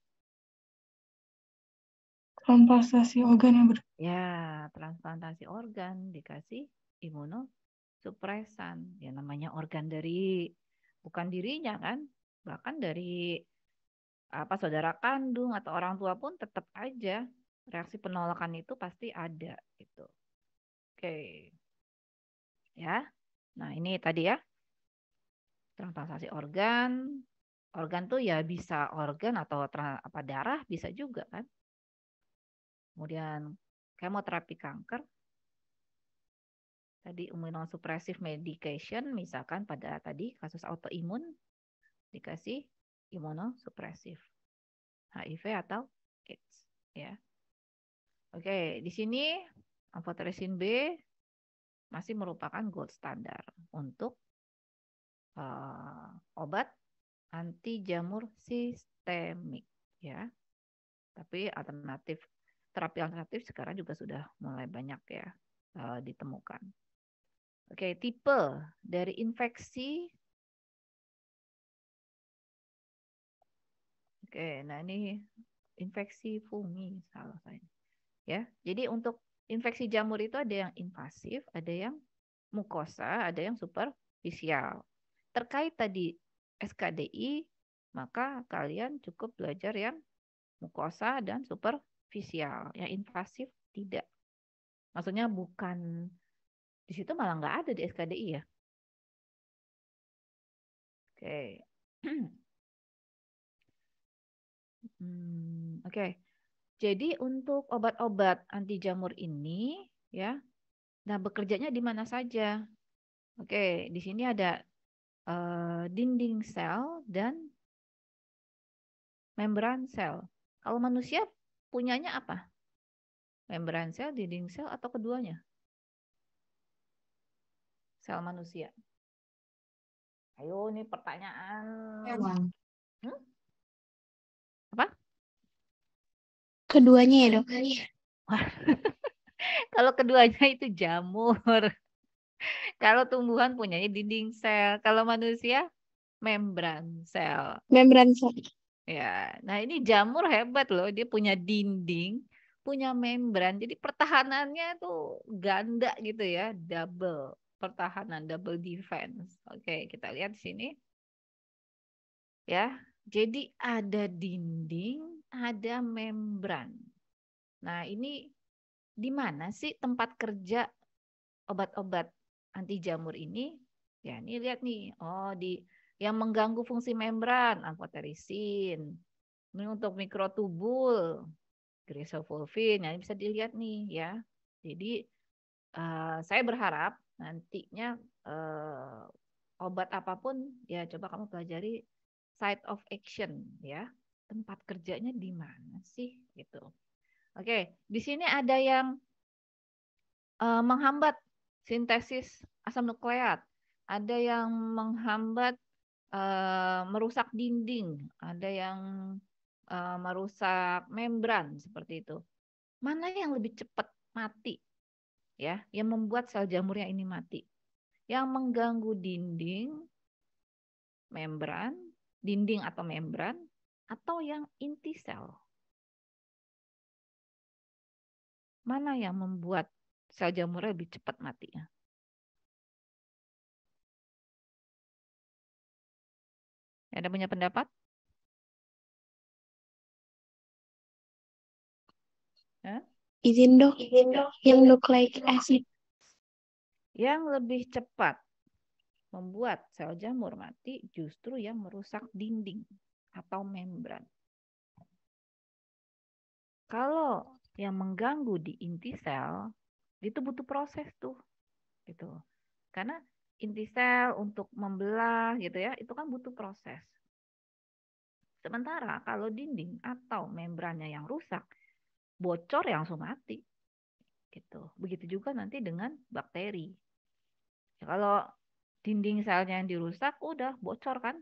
Transplantasi organ yang ya transplantasi organ dikasih imunosupresan. Ya namanya organ dari bukan dirinya kan, bahkan dari apa saudara kandung atau orang tua pun tetap aja reaksi penolakan itu pasti ada gitu. Oke. Ya. Nah, ini tadi ya. Transplantasi organ. Organ tuh ya bisa organ atau apa darah bisa juga kan. Kemudian kemoterapi kanker. Tadi immunosuppressive medication misalkan pada tadi kasus autoimun dikasih imunosuppressive HIV atau AIDS ya. Oke, di sini amphotericin B masih merupakan gold standar untuk obat anti jamur sistemik ya. Tapi terapi alternatif sekarang juga sudah mulai banyak ya ditemukan. Oke, tipe dari infeksi. Oke, nah ini infeksi fungi salah saya. Ya, jadi untuk infeksi jamur itu ada yang invasif, ada yang mukosa, ada yang superficial. Terkait tadi SKDI, maka kalian cukup belajar yang mukosa dan superficial. Yang invasif tidak. Maksudnya bukan di situ malah nggak ada di SKDI ya. Oke. Oke. Jadi untuk obat-obat anti jamur ini ya, nah bekerjanya di mana saja? Oke, di sini ada dinding sel dan membran sel. Kalau manusia punyanya apa? Membran sel, dinding sel, atau keduanya? Sel manusia. Ayo, ini pertanyaan. Apa? Keduanya ya, Dok. Kalau keduanya itu jamur. Kalau tumbuhan punyanya dinding sel. Kalau manusia membran sel. Membran sel. Ya, nah ini jamur hebat loh. Dia punya dinding, punya membran. Jadi pertahanannya tuh ganda gitu ya, double pertahanan, double defense. Oke, kita lihat di sini. Ya, jadi ada dinding, ada membran. Nah, ini di mana sih tempat kerja obat-obat anti jamur ini? Ya, ini lihat nih. Oh, di yang mengganggu fungsi membran, amphotericin. Ini untuk mikrotubul, griselfulvin. Nah, ini bisa dilihat nih ya. Jadi saya berharap nantinya obat apapun ya coba kamu pelajari site of action ya. Tempat kerjanya di mana sih gitu. Oke, di sini ada yang menghambat sintesis asam nukleat, ada yang menghambat merusak dinding, ada yang merusak membran seperti itu. Mana yang lebih cepat mati? Ya, yang membuat sel jamurnya ini mati. Yang mengganggu dinding, membran, dinding atau membran, atau yang inti sel. Mana yang membuat sel jamurnya lebih cepat matinya? Ada punya pendapat? Izin dok, yang nucleic acid. Yang lebih cepat membuat sel jamur mati justru yang merusak dinding atau membran. Kalau yang mengganggu di inti sel, itu butuh proses tuh, gitu. Karena inti sel untuk membelah, gitu ya, itu kan butuh proses. Sementara kalau dinding atau membrannya yang rusak, bocor ya langsung mati, gitu. Begitu juga nanti dengan bakteri. Ya, kalau dinding selnya yang dirusak, udah bocor kan?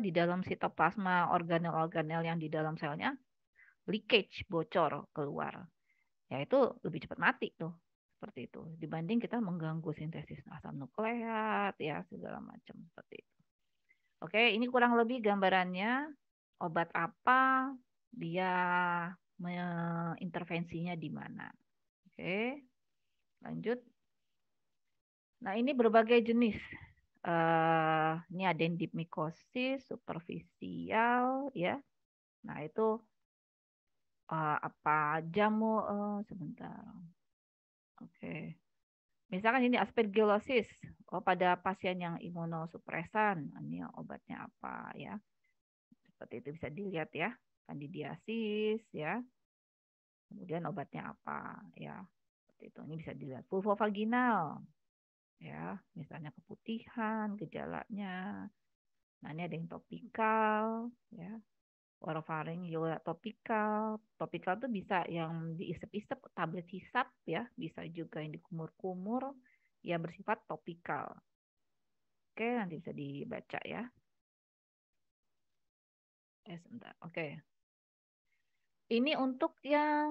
Di dalam sitoplasma organel-organel yang di dalam selnya leakage, bocor keluar. Ya itu lebih cepat mati tuh. Seperti itu. Dibanding kita mengganggu sintesis asam nukleat, ya segala macam seperti itu. Oke, ini kurang lebih gambarannya obat apa, dia intervensinya di mana. Oke, lanjut. Nah, ini berbagai jenis. Ini ada endemikosis, superficial, ya. Nah, itu apa jamu? Sebentar. Oke. Misalkan ini aspergillosis. Oh, pada pasien yang imunosupresan, ini obatnya apa ya? Seperti itu bisa dilihat ya. Candidiasis ya. Kemudian obatnya apa ya? Seperti itu. Ini bisa dilihat vulvovaginal. Ya, misalnya keputihan, gejalanya. Nah, ini ada yang topikal ya. Warfarin juga topikal. Topikal itu bisa yang diisep-isep, tablet hisap ya, bisa juga yang dikumur-kumur, ya bersifat topikal. Oke, nanti bisa dibaca ya. Sebentar. Oke. Ini untuk yang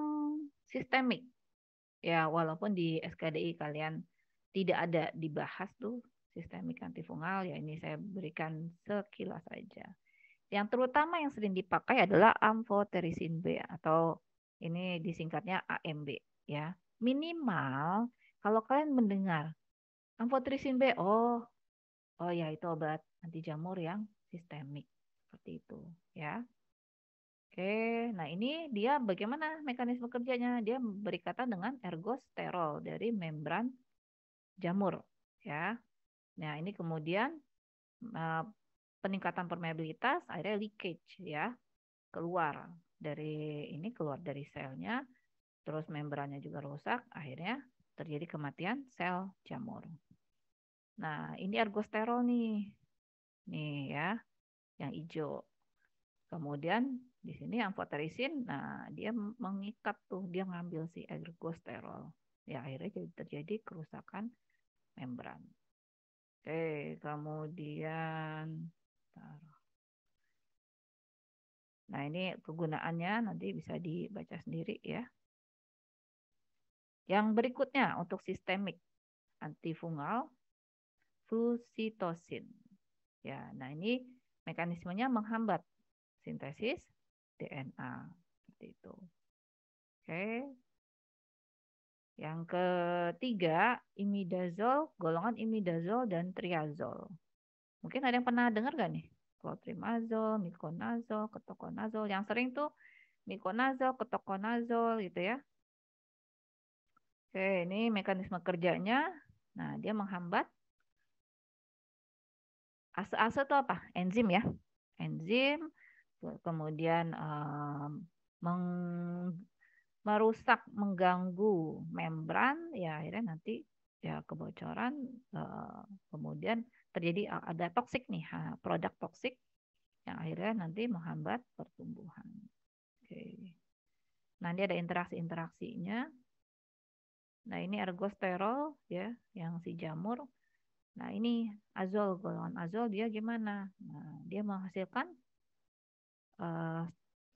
sistemik. Ya, walaupun di SKDI kalian tidak ada dibahas tuh sistemik antifungal, ya ini saya berikan sekilas saja. Yang terutama yang sering dipakai adalah amphotericin B atau ini disingkatnya AMB ya. Minimal kalau kalian mendengar amphotericin B, oh ya itu obat anti jamur yang sistemik seperti itu ya. Oke, nah ini dia bagaimana mekanisme kerjanya? Dia berikatan dengan ergosterol dari membran jamur ya. Nah, ini kemudian peningkatan permeabilitas akhirnya leakage ya. Keluar dari selnya, terus membrannya juga rusak, akhirnya terjadi kematian sel jamur. Nah, ini ergosterol nih ya, yang hijau. Kemudian di sini amphotericin, nah dia mengikat tuh, dia ngambil si ergosterol. Ya akhirnya terjadi kerusakan membran. Oke, kemudian nah ini kegunaannya nanti bisa dibaca sendiri ya. Yang berikutnya untuk sistemik antifungal flusitosin. Ya, nah ini mekanismenya menghambat sintesis DNA seperti itu. Oke. Yang ketiga, imidazol, golongan imidazol dan triazol. Mungkin ada yang pernah dengar gak nih? Clotrimazole, miconazole, ketoconazole. Yang sering tuh miconazole, ketoconazole gitu ya. Oke, ini mekanisme kerjanya. Nah, dia menghambat ase-ase itu apa? Enzim ya. Enzim, kemudian merusak, mengganggu membran, ya akhirnya nanti ya kebocoran, kemudian terjadi ada toksik nih, produk toksik yang akhirnya nanti menghambat pertumbuhan. Oke. Nanti ada interaksi-interaksinya. Nah, ini ergosterol ya, yang si jamur Nah, ini azol, golongan azol dia gimana? Nah, dia menghasilkan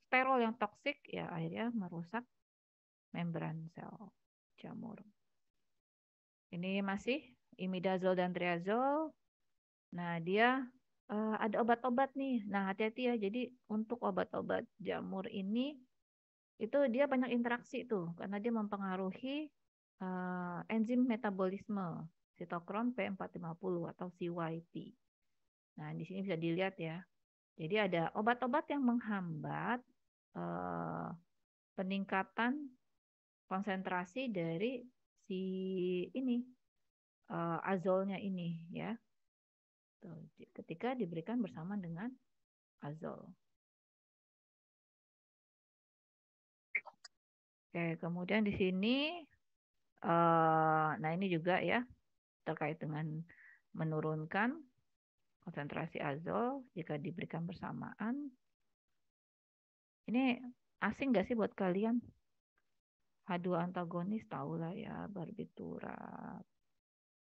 sterol yang toksik, ya akhirnya merusak membran sel jamur. Ini masih imidazol dan triazol. Nah, dia ada obat-obat nih. Nah, hati-hati ya. Jadi untuk obat-obat jamur ini itu dia banyak interaksi tuh karena dia mempengaruhi enzim metabolisme sitokrom P450 atau CYP. Nah, di sini bisa dilihat ya. Jadi ada obat-obat yang menghambat peningkatan konsentrasi dari si ini azolnya ini ya. Tuh, ketika diberikan bersama dengan azol. Oke, kemudian di sini, nah ini juga ya terkait dengan menurunkan konsentrasi azol jika diberikan bersamaan. Ini asing nggak sih buat kalian? H2 antagonis tahu lah ya, barbiturat.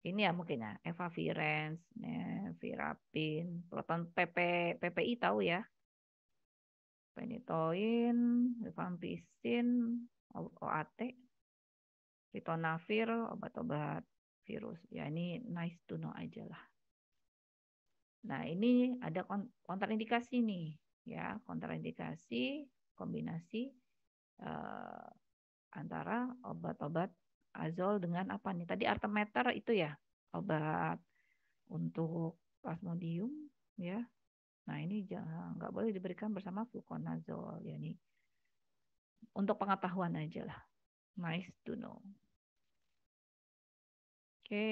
Ini ya mungkin ya, efavirenz, nevirapin, proton PPI tahu ya, phenytoin, rifampicin, OAT, ritonavir, obat-obat virus. Ya ini nice to know aja lah. Nah ini ada kontraindikasi nih, ya kontraindikasi kombinasi antara obat-obat azol dengan apa nih? Tadi artemeter itu ya, obat untuk plasmodium ya. Nah ini nggak boleh diberikan bersama fluconazole ya nih. Untuk pengetahuan aja lah. Nice to know. Oke,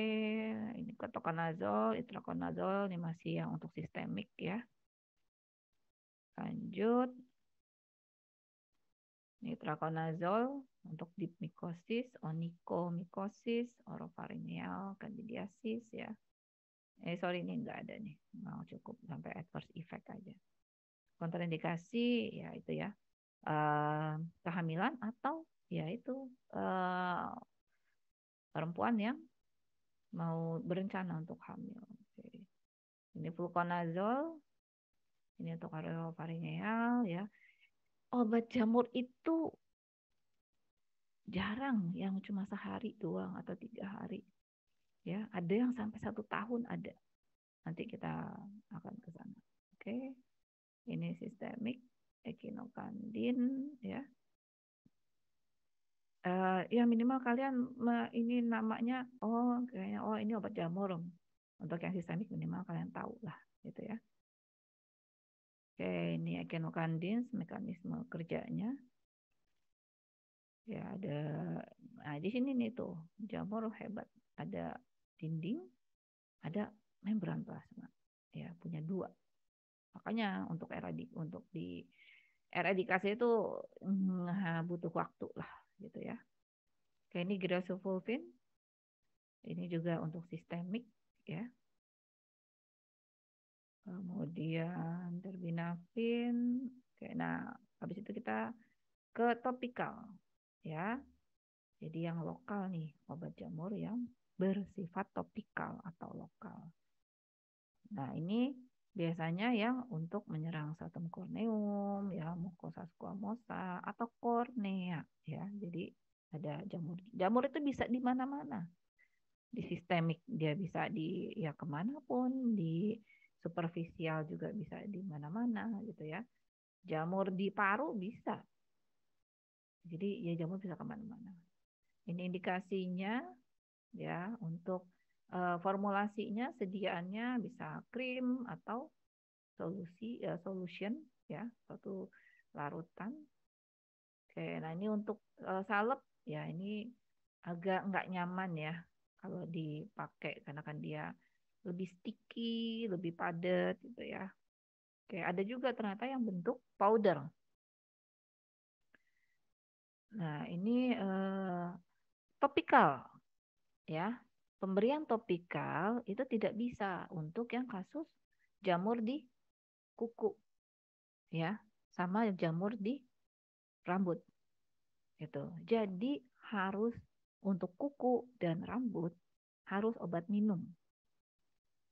ini ketoconazole, itraconazole, ini masih yang untuk sistemik ya. Lanjut. Itraconazole untuk deep mikosis, onychomycosis, oropharyngeal, candidiasis ya. Sorry ini enggak ada nih. Mau cukup sampai adverse effect aja. Kontraindikasi ya itu ya. Kehamilan atau ya itu perempuan yang mau berencana untuk hamil. Oke. Ini fluconazole, ini untuk oropharyngeal ya. Obat jamur itu jarang yang cuma sehari doang atau 3 hari. Ya, ada yang sampai 1 tahun ada. Nanti kita akan ke sana. Oke. Ini sistemik ekinokandin ya. Ya minimal kalian ini namanya kayaknya ini obat jamur. Untuk yang sistemik minimal kalian tahu lah gitu ya. Oke, ini ekinokandin mekanisme kerjanya. Ya ada, nah di sini nih tuh jamur hebat, ada dinding, ada membran plasma, ya punya 2. Makanya untuk di eradikasi itu butuh waktu lah gitu ya. Oke, ini grasofulvin, ini juga untuk sistemik ya. Kemudian terbinafin. Oke, nah habis itu kita ke topikal ya. Jadi yang lokal nih, obat jamur yang bersifat topikal atau lokal. Nah, ini biasanya yang untuk menyerang stratum corneum, ya, mucosa squamosa atau kornea, ya. Jadi ada jamur. Jamur itu bisa di mana-mana. Di sistemik dia bisa di ya kemanapun, di superficial juga bisa di mana-mana gitu ya. Jamur di paru bisa. Jadi ya jamur bisa kemana-mana. Ini indikasinya ya untuk formulasinya sediaannya bisa krim atau solution ya, suatu larutan. Oke, nah ini untuk salep ya ini agak nggak nyaman ya kalau dipakai karena kan dia lebih sticky, lebih padat gitu ya. Oke, ada juga ternyata yang bentuk powder. Nah, ini topikal ya. Pemberian topikal itu tidak bisa untuk yang kasus jamur di kuku ya, sama jamur di rambut gitu. Jadi harus untuk kuku dan rambut harus obat minum.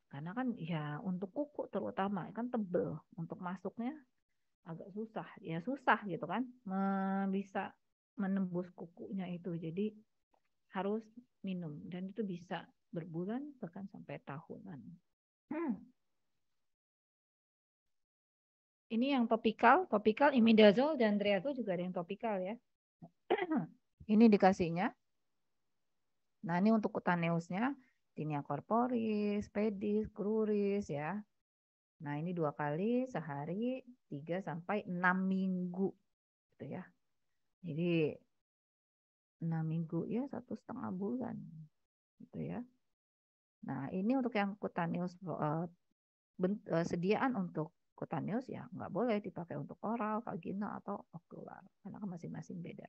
Karena kan ya untuk kuku terutama kan tebel, untuk masuknya agak susah. Ya susah gitu kan, bisa menembus kukunya itu. Jadi harus minum dan itu bisa berbulan bahkan sampai tahunan. Ini yang topikal imidazole dan triazole juga ada yang topikal ya. Ini dikasihnya. Nah, ini untuk cutaneousnya, tinea corporis, pedis, cruris ya. Nah, ini 2 kali sehari 3 sampai 6 minggu gitu ya. Jadi 6 minggu ya 1,5 bulan gitu ya. Nah, ini untuk yang cutaneous sediaan untuk cutaneous ya nggak boleh dipakai untuk oral, vaginal atau okular karena kan masing-masing beda.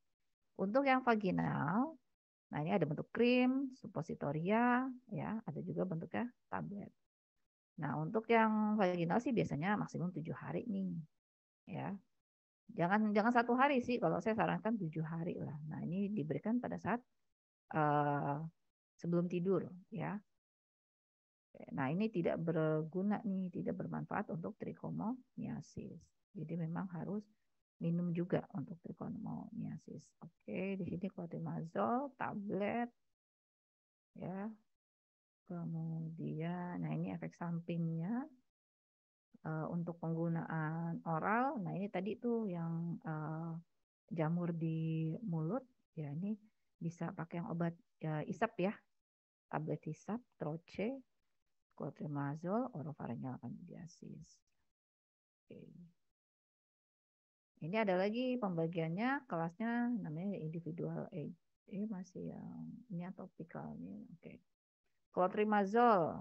Untuk yang vaginal, nah ini ada bentuk krim, suppositoria, ya ada juga bentuknya tablet. Nah untuk yang vaginal sih biasanya maksimum 7 hari nih, ya. Jangan 1 hari sih, kalau saya sarankan 7 hari lah. Nah ini diberikan pada saat sebelum tidur, ya. Nah, ini tidak berguna nih, tidak bermanfaat untuk trichomoniasis. Jadi memang harus minum juga untuk trichomoniasis. Oke, di sini clotrimazole tablet ya. Kemudian nah ini efek sampingnya untuk penggunaan oral. Nah, ini tadi tuh yang jamur di mulut ya, ini bisa pakai yang obat isap ya. Tablet isap, troche, clotrimazole, oropharyngeal candidiasis. Oke. Ini ada lagi pembagiannya, kelasnya namanya individual age. Ini masih yang ini topikal nih. Oke. Clotrimazole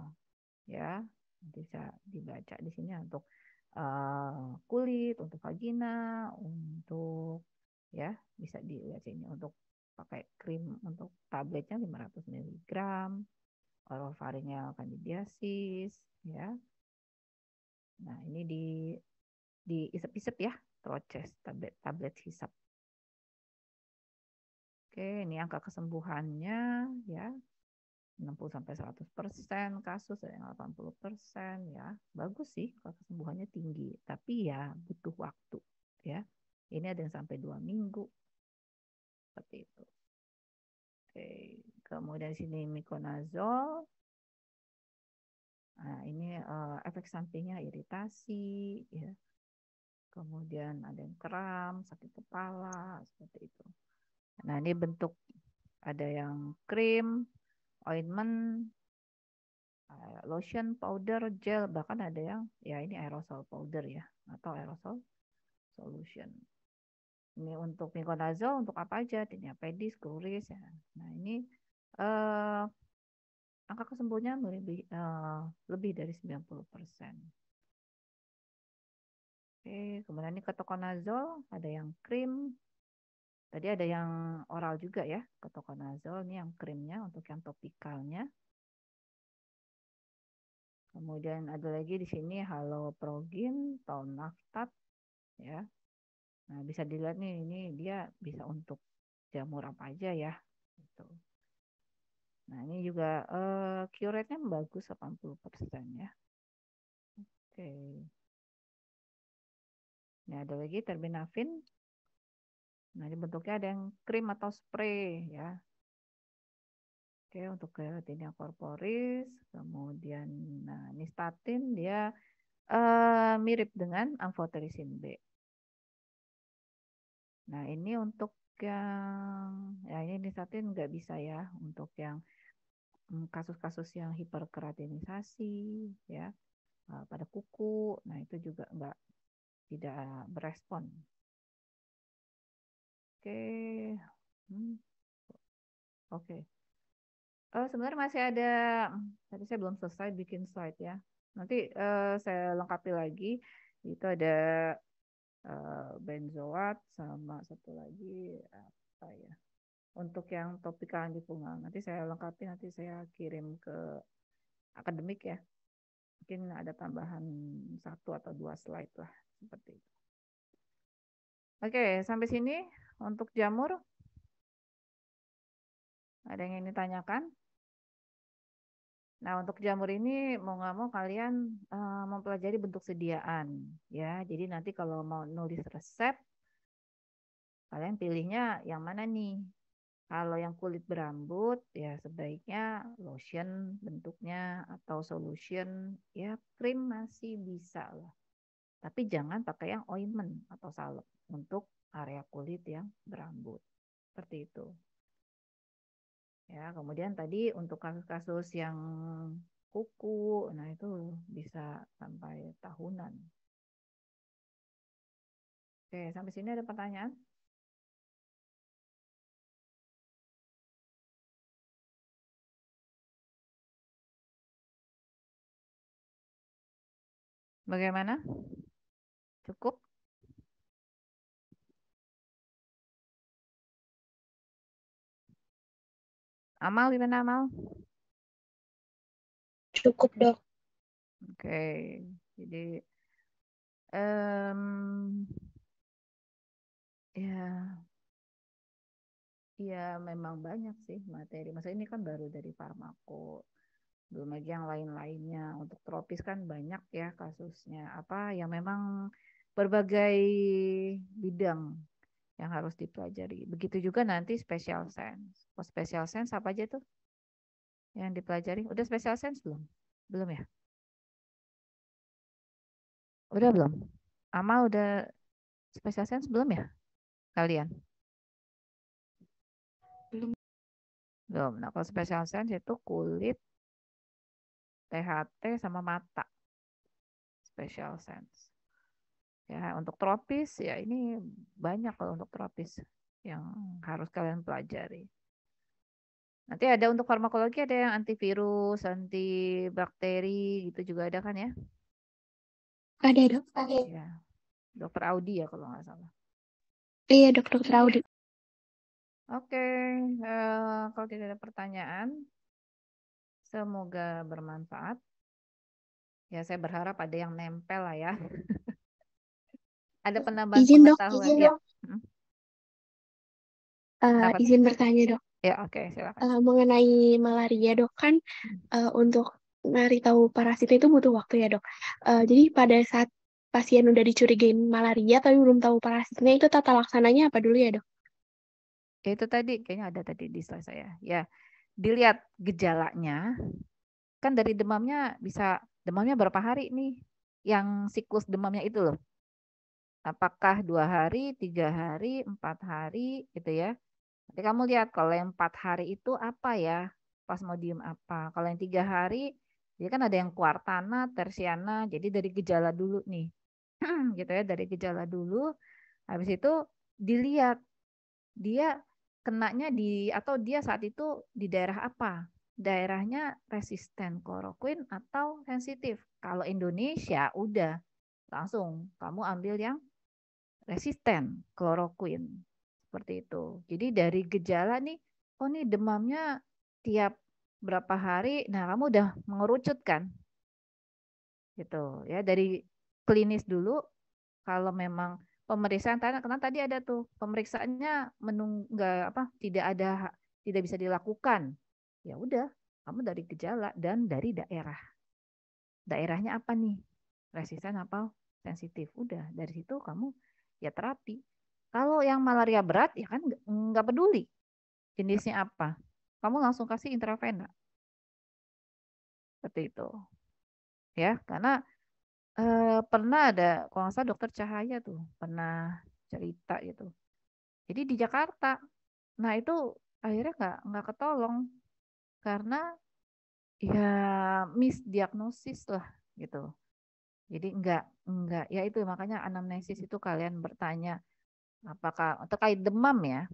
ya, bisa dibaca di sini untuk kulit, untuk vagina, untuk ya bisa dilihat sini untuk pakai krim untuk tabletnya 500 mg, oropharyngeal candidiasis ya. Nah, ini di isep-isep ya, troches, tablet hisap. Oke, ini angka kesembuhannya ya 60 sampai 100% kasus, ada yang 80% ya. Bagus sih kalau kesembuhannya tinggi, tapi ya butuh waktu ya. Ini ada yang sampai 2 minggu. Seperti itu. Oke, kemudian di sini miconazole. Nah, ini efek sampingnya iritasi ya. Kemudian ada yang kram, sakit kepala, seperti itu. Nah, ini bentuk ada yang krim, ointment, lotion, powder, gel, bahkan ada yang ya ini aerosol powder ya, atau aerosol solution. Ini untuk miconazole untuk apa aja? Tinea pedis, cruris ya. Nah, ini angka kesembuhannya lebih dari 90%. Oke, kemudian ini ketoconazole, ada yang krim. Tadi ada yang oral juga ya, ketoconazole. Ini yang krimnya untuk yang topikalnya. Kemudian ada lagi di sini haloprogin, tolnaftat ya. Nah, bisa dilihat nih, ini dia bisa untuk jamur apa aja ya. Gitu. Nah, ini juga cure rate-nya bagus 80% ya. Oke. Ini ada lagi terbinafin. Nah, ini bentuknya ada yang krim atau spray ya. Oke, untuk tinea corporis, kemudian nah ini statin dia mirip dengan amphotericin B. Nah, ini untuk yang ya ini statin nggak bisa ya untuk yang kasus-kasus yang hiperkeratinisasi ya pada kuku. Nah, itu juga tidak berespon. Oke. Oke. Sebenarnya masih ada, tadi saya belum selesai bikin slide ya. Nanti saya lengkapi lagi. Itu ada benzoat sama satu lagi apa ya? Untuk yang topikal antifungal. Nanti saya lengkapi, nanti saya kirim ke akademik ya. Mungkin ada tambahan 1 atau 2 slide lah seperti itu. Oke, sampai sini untuk jamur. Ada yang ingin ditanyakan? Nah, untuk jamur ini mau nggak mau kalian mempelajari bentuk sediaan ya. Jadi nanti kalau mau nulis resep, kalian pilihnya yang mana nih? Kalau yang kulit berambut ya sebaiknya lotion bentuknya atau solution ya krim masih bisa lah. Tapi jangan pakai yang ointment atau salep untuk area kulit yang berambut. Seperti itu. Ya, kemudian tadi untuk kasus-kasus yang kuku, nah itu bisa sampai tahunan. Oke, sampai sini ada pertanyaan? Bagaimana? Cukup? Amal gimana Amal? Cukup, Dok. Oke, jadi em, ya, ya memang banyak sih materi. Masa ini kan baru dari farmako, belum lagi yang lain-lainnya. Untuk tropis kan banyak ya kasusnya. Apa yang memang berbagai bidang yang harus dipelajari. Begitu juga nanti special sense. Oh, special sense apa aja tuh yang dipelajari? Udah special sense belum? Belum ya? Udah belum? Amal udah special sense belum ya? Kalian? Belum. Belum. Nah, kalau special sense itu kulit, THT sama mata. Special sense. Ya, untuk tropis ya ini banyak kalau untuk tropis yang harus kalian pelajari. Nanti ada untuk farmakologi ada yang antivirus, antibakteri gitu juga ada kan ya? Ada, Dok. Ada. Ya, Dokter Audi ya kalau nggak salah. Iya, Dokter Audi. Oke, kalau tidak ada pertanyaan, semoga bermanfaat. Ya, saya berharap ada yang nempel lah ya. Ada penambahan Izin, Dok. pengetahuan. Izin, Ya. Dok. Hmm, Kenapa? Izin bertanya, Dok. Ya, oke, silakan. Mengenai malaria, Dok, kan untuk nyari tahu parasitnya itu butuh waktu ya, Dok. Jadi pada saat pasien udah dicurigain malaria tapi belum tahu parasitnya, itu tata laksananya apa dulu ya, Dok? Ya, itu tadi kayaknya ada tadi di slide saya. Ya, dilihat gejalanya. Kan dari demamnya bisa demamnya berapa hari nih? Yang siklus demamnya itu loh. Apakah 2 hari, 3 hari, 4 hari, gitu ya? Nanti kamu lihat kalau yang 4 hari itu apa ya? Plasmodium apa? Kalau yang 3 hari, dia kan ada yang kuartana, tersiana. Jadi dari gejala dulu nih, gitu ya, dari gejala dulu. Habis itu dilihat dia kenanya di atau dia saat itu di daerah apa? Daerahnya resisten kloroquine atau sensitif. Kalau Indonesia udah langsung kamu ambil yang resisten kloroquine. Seperti itu. Jadi dari gejala nih, oh nih demamnya tiap berapa hari, nah kamu udah mengerucut kan? Gitu ya, dari klinis dulu kalau memang pemeriksaan karena tadi ada tuh pemeriksaannya menunggu apa tidak bisa dilakukan. Ya udah, kamu dari gejala dan dari daerah. Daerahnya apa nih? Resisten apa sensitif? Udah, dari situ kamu ya terapi. Kalau yang malaria berat ya kan nggak peduli jenisnya apa. Kamu langsung kasih intravena. Seperti itu. Ya, karena pernah ada kalau nggak salah dokter Cahaya tuh pernah cerita gitu. Jadi di Jakarta, nah itu akhirnya nggak ketolong karena ya misdiagnosis lah gitu. Jadi nggak ya itu makanya anamnesis itu kalian bertanya apakah terkait demam ya,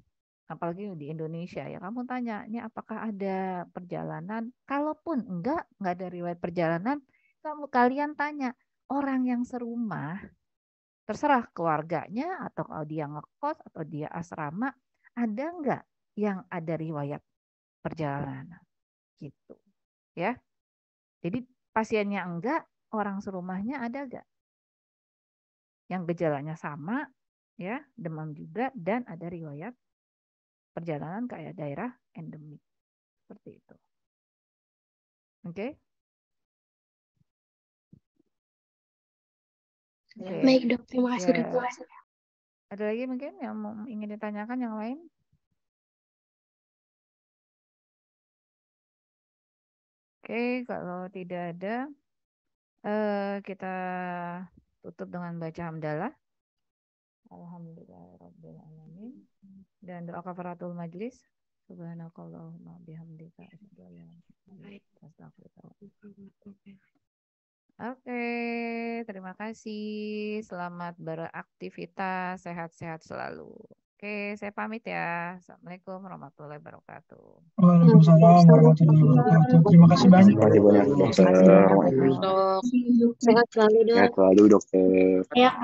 apalagi di Indonesia ya kamu tanya ini apakah ada perjalanan, kalaupun nggak ada riwayat perjalanan, kalian tanya orang yang serumah, terserah keluarganya atau kalau dia ngekos atau dia asrama, ada nggak yang ada riwayat perjalanan gitu ya. Jadi pasiennya enggak, orang serumahnya ada nggak yang gejalanya sama ya, demam juga dan ada riwayat perjalanan kayak daerah endemik seperti itu. Oke? Oke. Baik, Dok. Terima kasih, Ya. Dok. Ada lagi mungkin yang ingin ditanyakan yang lain? Oke, kalau tidak ada, kita tutup dengan baca hamdalah. Alhamdulillahirabbil alamin. Dan doa kafaratul majlis. Subhanakallahumma bihamdika asyhadu an la ilaha illa anta astaghfiruka wa atubu ilaik. Oke, terima kasih. Selamat beraktivitas, sehat-sehat selalu. Oke, saya pamit ya. Assalamualaikum warahmatullahi wabarakatuh. Waalaikumsalam warahmatullahi wabarakatuh. Terima kasih banyak. Terima kasih banyak, dokter. Sehat selalu, Dok. Sehat selalu, dokter. Ya,